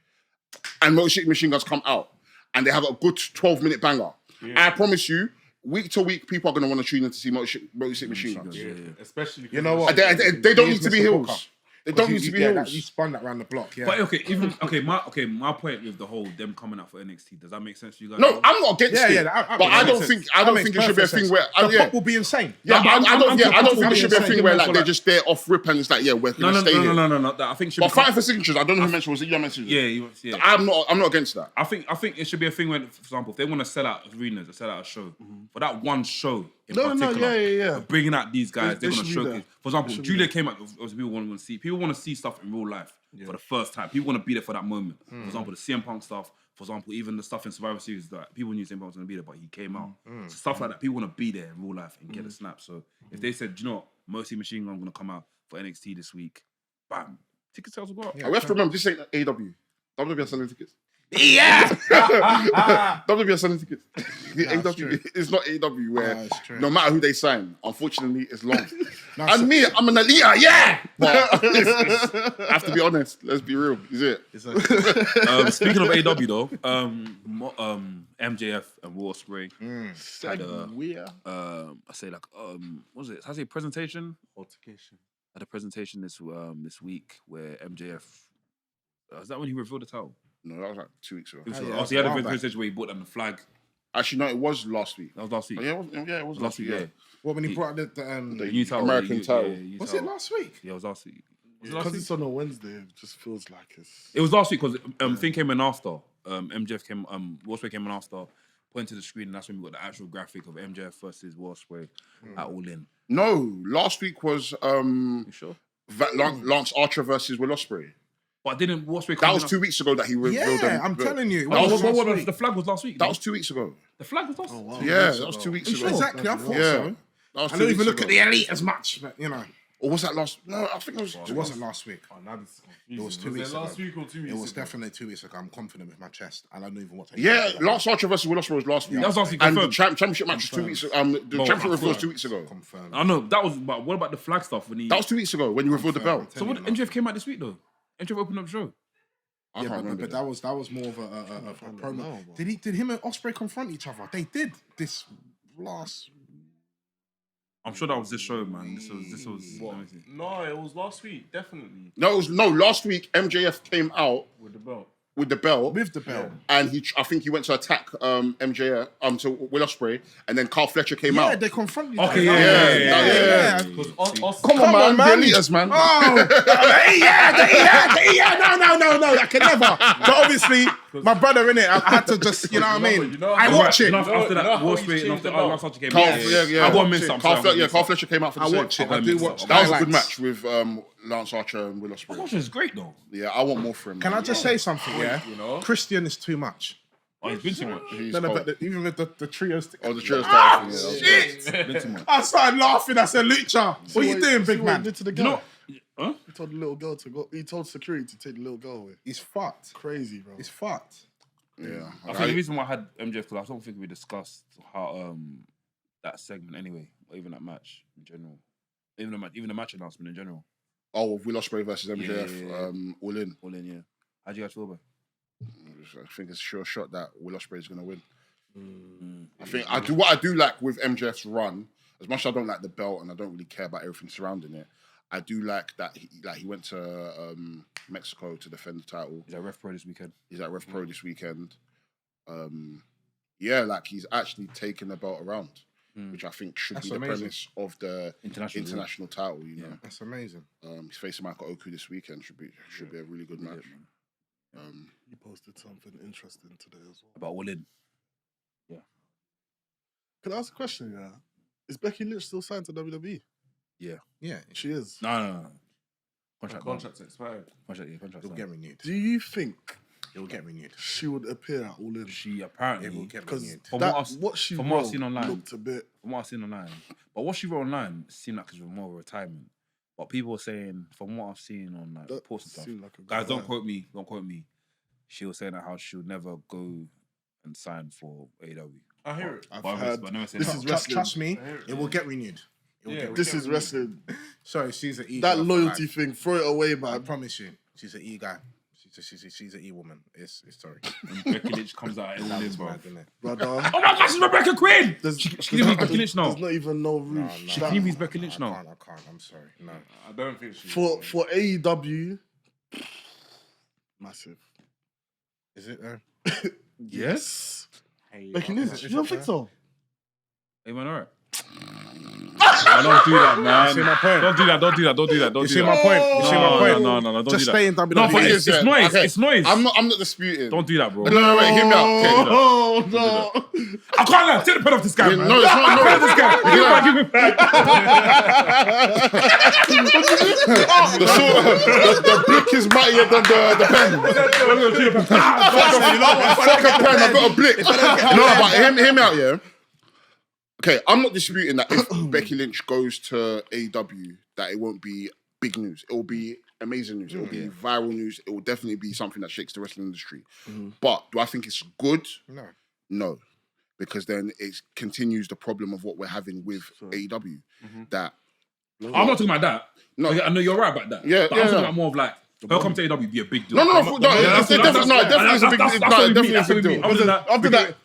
and Motor Machine Guns come out and they have a good 12-minute banger, I promise you, week to week, people are going to want to tune in to see Motor City Machine Guns. Yeah. Especially, you know what? They don't need to be heels. They don't need to be heels. You spun that around the block, yeah. But my point with the whole them coming out for NXT, does that make sense to you guys? No, I'm not against it. But I don't think it should be a thing where the pop will be insane. Yeah, I don't think it should be a thing where they're just there off rip and it's like, we're gonna stay here. No. I think but fighting for signatures, I don't know who mentioned, was it you mentioned? Yeah. I'm not against that. I think it should be a thing when, for example, if they want to sell out arenas or sell out a show, for that one show in particular, bringing out these guys, they're going to showcase. For example, Julia came out, obviously people want to see stuff in real life for the first time. People want to be there for that moment. For example, the CM Punk stuff, for example, even the stuff in Survivor Series that people knew CM Punk was going to be there, but he came out. So stuff like that, people want to be there in real life and get a snap. So if they said, you know what, Mercy Machine Gun going to come out for NXT this week, bam, ticket sales will go up. We have to remember, this ain't AEW. WWE are selling tickets. Yeah! WWE are selling tickets. It's not AEW where no matter who they sign, unfortunately, it's long. And me, I'm an Aliyah, But I have to be honest. Let's be real. Is it? Speaking of AEW though, MJF and Will Ospreay had what was it? Has a presentation? Altercation. Had a presentation this week where MJF. Is that when he revealed the title? No, that was like 2 weeks ago. He had a presentation where he bought them the flag. Actually, no, it was last week. That was last week. Oh, it was last week. Yeah. Well, when he brought out the new title, American title. Was it last week? Yeah, it was last week. Because it's on a Wednesday, it just feels like it's... It was last week because thing came in after. MJF came, Will Ospreay came in after, pointed to the screen, and that's when we got the actual graphic of MJF versus Will Ospreay at All In. No, last week was You sure? Lance Archer versus Will Ospreay. But didn't Will Ospreay come That was 2 weeks ago that he revealed them. I'm telling you. The flag was last week. That was 2 weeks ago. The flag was last week. Wow. Yeah, that was 2 weeks ago. Exactly, I thought so. I don't even look at the Elite as much, but you know. Or was that last? No, I think it was. It wasn't last week. It was 2 weeks ago. Last week or 2 weeks ago? It was definitely 2 weeks ago. I'm confident with my chest, and I don't even want to. Yeah, Lance Archer versus Will Ospreay was last week. That was last week. And the championship match was 2 weeks ago. The championship reveal was 2 weeks ago. Confirmed. I know that was. But what about the flag stuff when he? That was 2 weeks ago when you revealed the belt. So what? MJF came out this week though. MJF opened up the show. Yeah, but that was more of a promo. Did him and Ospreay confront each other? They did this last. I'm sure that was this show, man. This was. No, it was last week, definitely. No, last week MJF came out with the belt. With the belt, and I think he went to attack MJF, to Will Ospreay, and then Carl Fletcher came out. Yeah, they confronted. Okay, yeah. Come on, man, the elitist, man. Oh, no, that can never. But obviously, my brother, innit? I had to just, you know what I mean? I watch it. After that, Will Ospreay and after Lance Archer came out. I got missed some. Carl Fletcher came out for the same. I watch it. I do watch. That was a good match with Lance Archer and Will Ospreay. Archer is great though. Yeah, I want more from him. Can I just say something? Yeah, Christian is too much. Oh, he's been too much. No, but even with the trios. Oh, the trios title. Shit! I started laughing. I said, Lucha, what are you doing, big man? Did to the girl. Huh? He told the little girl to go. He told security to take the little girl away. He's fucked. Crazy, bro. He's fucked. Yeah. I think the reason why I had MJF because I don't think we discussed how that segment anyway, or even that match in general, even the match announcement in general. Oh, Will Ospreay versus MJF, all in. Yeah. How do you guys feel about it? I think it's a sure shot that Will Ospreay is going to win. I think what I do like with MJF's run, as much as I don't like the belt and I don't really care about everything surrounding it, I do like that he went to Mexico to defend the title. He's at Ref Pro this weekend. Yeah, like he's actually taken the belt around, which I think should be the premise of the international title. You know, that's amazing. He's facing Michael Oku this weekend. Should be a really good match. He posted something interesting today as well. About Will-in. Yeah. Can I ask a question? Yeah, is Becky Lynch still signed to WWE? Yeah, she is. No. Contract's expired. Contract. It'll get renewed. Do you think It'll get renewed? she would appear at All In? She apparently It will get Because renewed. what she from wrote what I've seen online, looked a bit. From what I've seen online, but what she wrote online seemed like it was more of a retirement. But people were saying, from what I've seen on like That reports and stuff, seemed like a good guys, don't line. quote me. She was saying that how she would never go and sign for AEW. I hear it. I've But heard. I never said This that. is wrestling. Trust me, it will get renewed. This is wrestling. Sorry, she's an E. That loyalty thing, throw it away, I man. promise you, she's an E guy. She's an E woman. It's sorry. When Becky Lynch comes out at All In, bro. Mad, isn't it? Brother. Oh my gosh, it's Rebecca Quinn! There's, She can use Becky Lynch now. There's not even no roof. She can use Becky Lynch now. I can't. I'm sorry. No. I don't think she. For AEW, massive. Is it though? Yes. Becky Lynch, you don't think so? Hey man, alright. Don't do that, man. You see my point? Don't do that. You see my point? You see my point? No, don't Just do stay that. in WWE. No, but it's noise. Okay. It's noise. I'm not disputing. Don't do that, bro. No, wait, hear me out. Okay. Oh, no. I can't lie. Take the pen off this guy, man. No, it's not. No, This guy. Give me back. The blick is mightier than the pen. Fuck a pen, I've got a blick. No, but hear me out, yeah? Okay, I'm not disputing that if Becky Lynch goes to AEW, that it won't be big news. It will be amazing news. It will be viral news. It will definitely be something that shakes the wrestling industry. But do I think it's good? No. Because then it continues the problem of what we're having with AEW. That I'm not talking about that. No. I know you're right about that. Yeah, but yeah, I'm talking yeah. about more of like, her come to AEW be a big deal. No, it definitely is a big deal. No, it definitely is a big deal. After that,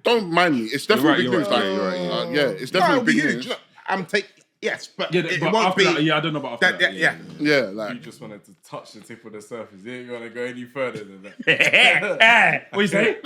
Don't mind me. It's definitely big news. Yeah, it's definitely big news. I'm taking. Yes, but Yeah, it but won't after be. that, I don't know about after that. Yeah. Yeah, You like just wanted to touch the tip of the surface. You ain't gonna go any further than that. What you say?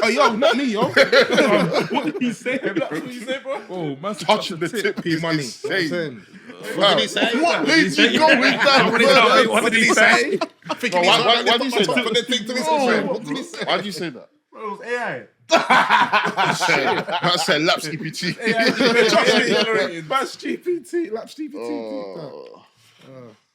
Oh, yo, not me, yo. What did he say? That's what you say, bro? Oh, man, touching the tip is money. insane. What did he say? what made you go with that? What did he say? Why do you say that? Put the thing to his friend. What did he say? Why do you say that? Bro, it was AI. I said Laps EPT. Laps GPT.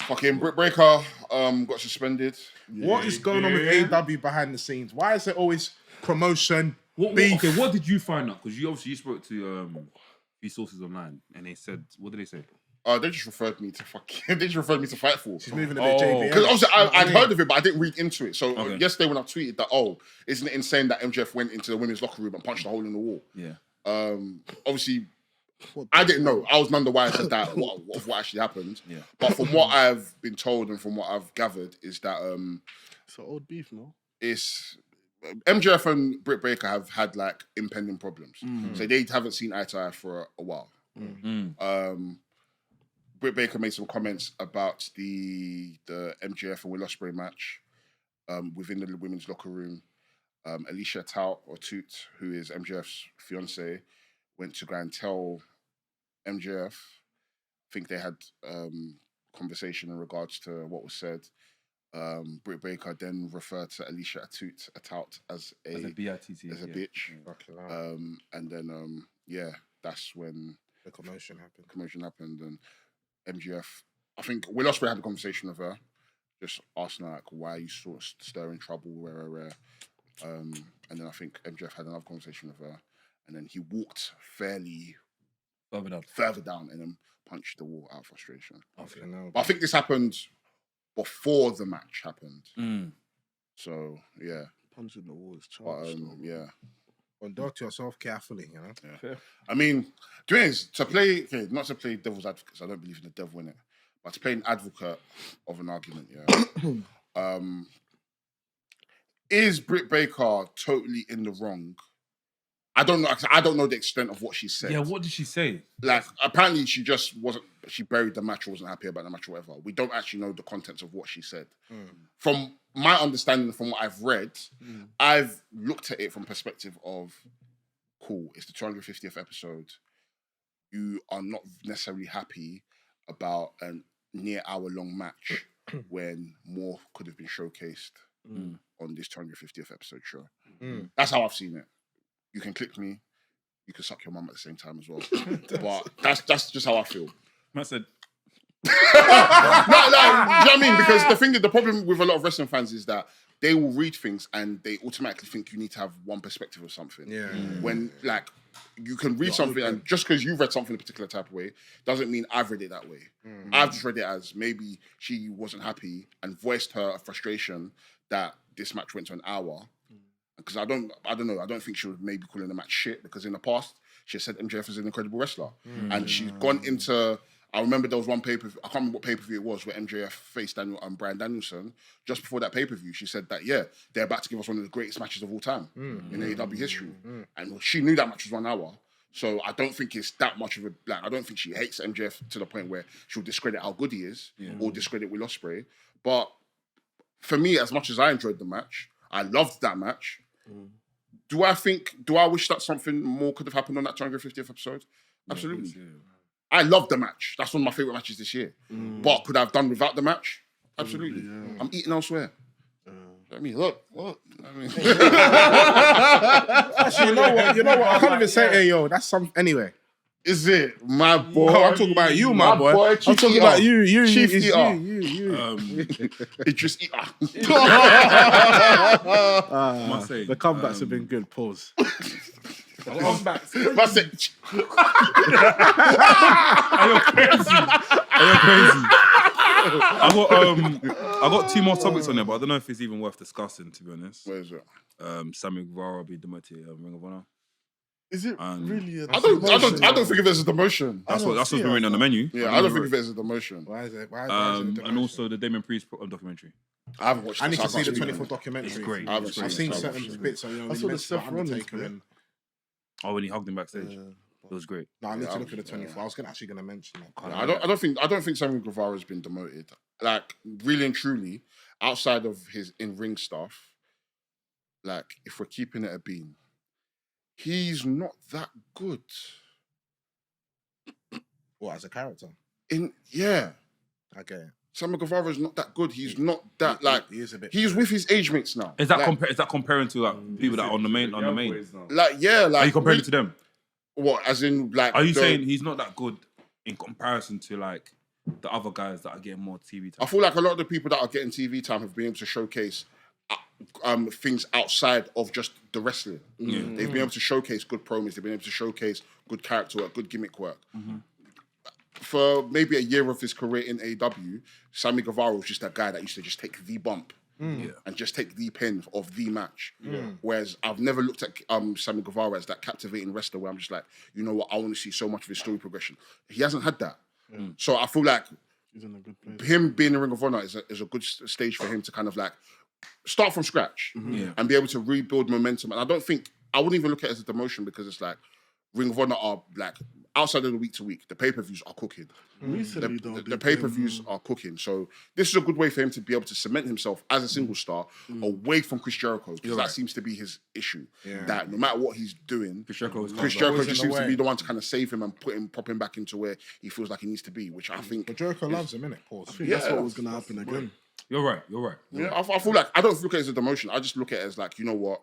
Fucking Britt Breaker got suspended. What is going on with AEW behind the scenes? Why is it always promotion, beef? Okay, what did you find out? Because you spoke to few sources online, and they said, what did they say? They just referred me to Fightful. She's moving a bit JBL. Because obviously I'd heard of it, but I didn't read into it. So yesterday when I tweeted that, isn't it insane that MJF went into the women's locker room and punched a hole in the wall? Yeah. Obviously, I didn't know. I was none the wiser of that of what actually happened. Yeah. But from what I've been told and from what I've gathered is that It's an old beef, no? it's MJF and Britt Baker have had like impending problems. So they haven't seen eye to eye for a while. Britt Baker made some comments about the MJF and Will Ospreay match. within the women's locker room. Alicia Tout, who is MJF's fiance, went to go and tell MJF. I think they had conversation in regards to what was said. Britt Baker then referred to Alicia Tout as a B-I-T-T, as a bitch. And then that's when the commotion happened. And MJF, I think Will Ospreay had a conversation with her, just asking her, like, why are you sort of stirring trouble, rare. And then I think MJF had another conversation with her, and then he walked fairly further down and then punched the wall out of frustration. But I think this happened before the match happened. So, yeah. Punching the wall is charged. Yeah. Conduct yourself carefully, you know? Yeah. I mean, the thing is, not to play devil's advocate, because I don't believe in the devil in it, but to play an advocate of an argument, yeah. Is Britt Baker totally in the wrong? I don't know the extent of what she said. Yeah, what did she say? Like, apparently she just wasn't, she buried the match or wasn't happy about the match or whatever. We don't actually know the contents of what she said. From my understanding, from what I've read, I've looked at it from perspective of, cool, it's the 250th episode. You are not necessarily happy about a near hour-long match when more could have been showcased on this 250th episode show. That's how I've seen it. You can click me. You can suck your mum at the same time as well. But that's just how I feel. I said... Do you know what I mean? Because the problem with a lot of wrestling fans is that they will read things and they automatically think you need to have one perspective of something. Yeah. When, like, you can read something and just because you've read something a particular type of way doesn't mean I've read it that way. I've just read it as maybe she wasn't happy and voiced her frustration that this match went to an hour. Because I don't know. I don't think she was maybe calling the match shit because in the past she said MJF is an incredible wrestler, and she's gone into. I remember there was one pay-per-view. I can't remember what pay-per-view it was where MJF faced Bryan Danielson. Just before that pay-per-view, she said that they're about to give us one of the greatest matches of all time in AEW history, and she knew that match was 1 hour. So I don't think it's that much of a I don't think she hates MJF to the point where she'll discredit how good he is or discredit Will Ospreay. But for me, as much as I enjoyed the match, I loved that match. Do I wish that something more could have happened on that 250th episode? Absolutely. I loved the match. That's one of my favourite matches this year. But could I have done without the match? Absolutely. I'm eating elsewhere. I mean, look. I mean, actually, you know what? I can't even say, hey, yo, that's some. Anyway. Is it? My boy. No, I'm talking about you, my boy. I'm talking about you. Chief Eater. Idris Eater. The comebacks have been good. Pause. Comebacks. That's it. Are you crazy? I got two more topics on there, but I don't know if it's even worth discussing, to be honest. Where is it? Sammy Guevara be demoted Ring of Honor. Is it really a I don't think of it as a demotion. That's what's been written on the menu. Yeah, I don't think of it as a demotion. Why is it? And also the Damien Priest documentary. I haven't watched. I need to see the 24 documentary. It's great. I've seen certain bits. I saw the Seth Rollins. When he hugged him backstage, it was great. No, I need to look at the 24. I was actually going to mention that. I don't think Sammy Guevara has been demoted. Like, really and truly, outside of his in-ring stuff, like, if we're keeping it a bean, he's not that good. What, as a character? I get it. Sammy Guevara is not that good. He's not that he is a bit. He's with his age mates now. Is that comparing to like people that are on the main? Like, are you comparing it to them? What? As in, like, are you saying he's not that good in comparison to like the other guys that are getting more TV time? I feel like a lot of the people that are getting TV time have been able to showcase things outside of just the wrestling. They've been able to showcase good promos. They've been able to showcase good character work, good gimmick work. For maybe a year of his career in AEW, Sammy Guevara was just that guy that used to just take the bump and just take the pin of the match. Whereas I've never looked at Sammy Guevara as that captivating wrestler where I'm just like, you know what, I want to see so much of his story progression. He hasn't had that. So I feel like he's in a good place. Him being in Ring of Honor is a good stage for him to kind of like start from scratch and be able to rebuild momentum. And I wouldn't even look at it as a demotion because it's like, Ring of Honor are like outside of the week to week. The pay-per-views are cooking. Recently, though, The pay-per-views are cooking. So this is a good way for him to be able to cement himself as a single star away from Chris Jericho, because that seems to be his issue. That no matter what he's doing, Chris Jericho just seems to be the one to kind of save him and prop him back into where he feels like he needs to be, which I think... But Jericho loves him, innit? Pause. I think that's what was going to happen again. You're right. Yeah, I feel like I don't look at it as a demotion. I just look at it as like, you know what?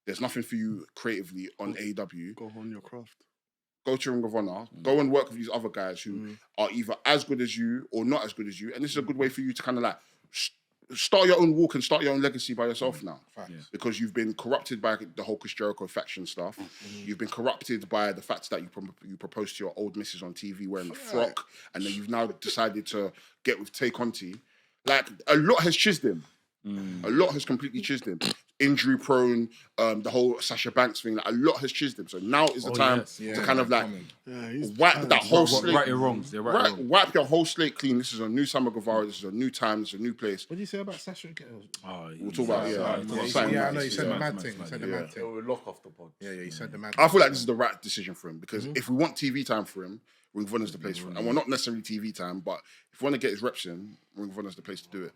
There's nothing for you creatively on AEW. Go on your craft. Go to Ring of Honor. Go and work with these other guys who are either as good as you or not as good as you. And this is a good way for you to kind of like start your own walk and start your own legacy by yourself now. Because you've been corrupted by the whole Chris Jericho faction stuff. You've been corrupted by the fact that you proposed to your old missus on TV wearing a frock, and then you've now decided to get with Tay Conti. Like, a lot has chiseled him. A lot has completely chiseled him. Injury prone, the whole Sasha Banks thing, like, a lot has chiseled him. So now is the time to kind of like wipe that whole slate. Right your wrongs. Wipe your whole slate clean. This is a new Summer Guevara. This is a new time. This is a new place. What did you say about Sasha? We'll talk about I know you said the mad thing. You said the mad thing. We'll lock off the pod. Yeah, you said the mad I feel like this is the right decision for him, because if we want TV time for him, Ring of Honor is the place for him. And we're not necessarily TV time, but if we want to get his reps in, Ring of Honor is the place to do it.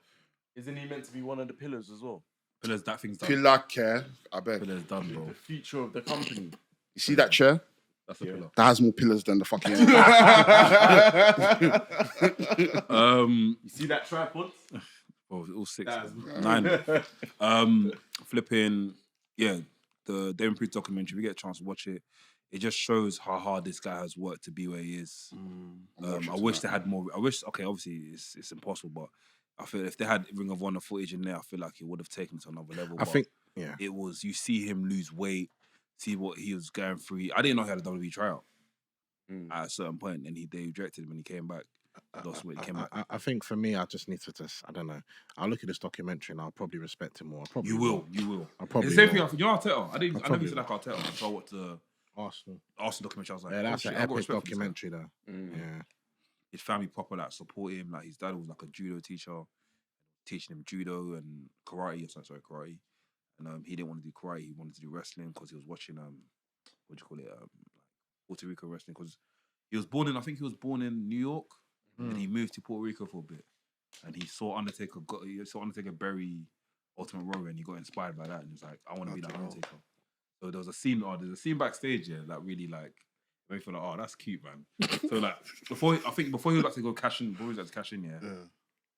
Isn't he meant to be one of the pillars as well? Pillars, that thing's done. Pillar care, I beg. Pillars done, bro. The future of the company. You see that chair? That's a pillar. That has more pillars than the fucking You see that tripod? Oh, all 6. 9. Flipping, the Damien Priest documentary, we get a chance to watch it. It just shows how hard this guy has worked to be where he is. I wish they had more. Obviously it's impossible, but I feel if they had Ring of Honor footage in there, I feel like it would have taken it to another level. It was, you see him lose weight, see what he was going through. I didn't know he had a WWE tryout at a certain point, and they rejected him when he came back. Lost weight, came back. I think for me, I just need to I don't know. I'll look at this documentary and I'll probably respect him more. You will. I'll probably it's the same thing. You know Arteta? I never used to like Arteta until I watched the Arsenal documentary. I was like, yeah, that's an epic documentary though. Yeah. His family proper like support him. Like his dad was like a judo teacher, teaching him judo and karate. Karate. And he didn't want to do karate. He wanted to do wrestling because he was watching Puerto Rico wrestling, because he was born in New York, and he moved to Puerto Rico for a bit, and he saw Undertaker bury Ultimate Warrior, and he got inspired by that, and he was like, I want to be like Undertaker. So there's a scene backstage, that really like made me feel like, oh, that's cute, man. So like before he was like to go cash in,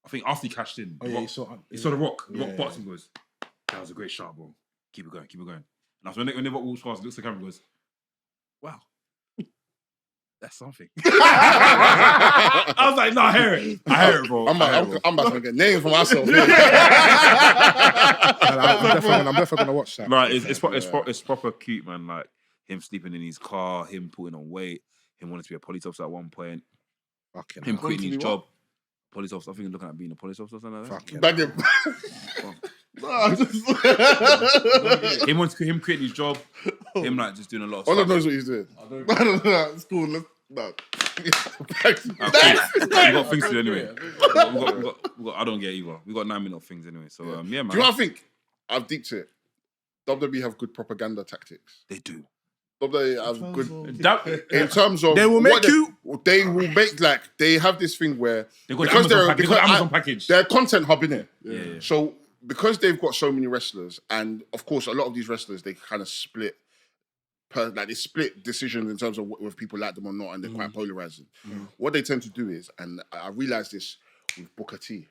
I think after he cashed in, he saw the Rock. The Rock boxing, goes, that was a great shot, bro. Keep it going. And after when the Rock walks past, looks at the camera and goes, wow. That's something. I was like, no, I hear it, bro. I'm about to make a name for myself. I'm definitely gonna watch that. Right, it's proper cute, man. Like him sleeping in his car, him putting on weight, him wanting to be a police officer at one point, him quitting his job. Police officer, I think he's looking at being a police officer or something like that. Him quitting his job, him like just doing a lot of stuff. All I know is what he's doing. I don't know. It's cool. No. We got things to do anyway. We got, I don't get either. We got 9-minute things anyway. So man. Do you know what I think? I've deeped it. WWE have good propaganda tactics. They do. WWE have good in terms of they will make they have this thing where they got Amazon package. They're a content hub, innit? Yeah. So because they've got so many wrestlers, and of course a lot of these wrestlers they kind of split. They split decisions in terms of whether people like them or not, and they're quite polarizing. What they tend to do is, and I realized this with Booker T,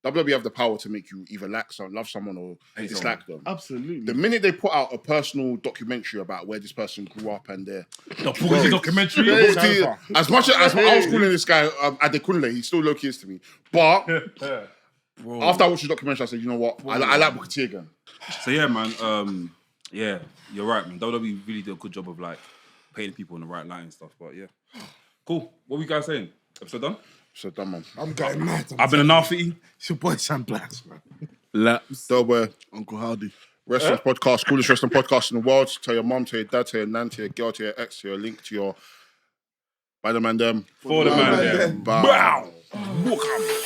WWE have the power to make you either love someone or dislike them. Absolutely. The minute they put out a personal documentary about where this person grew up and their Booker T documentary, as much as I was calling this guy Adekunle, he still low-key is to me. But after I watched the documentary, I said, you know what, I like Booker T again. So yeah, man. Yeah, you're right, man. WWE really did a good job of like painting people in the right light and stuff. But yeah, cool. What were you guys saying? Episode done? Episode done, man. I'm going mad. I've been a Nafty. It's your boy Sam Blast, man. Laps. Delaware. Uncle Howdy. Wrestling podcast, coolest wrestling podcast in the world. Tell your mom, tell your dad, tell your nan, tell your girl, tell your ex, tell your link, to your by the Mandem. For the Mandem. Wow. Welcome.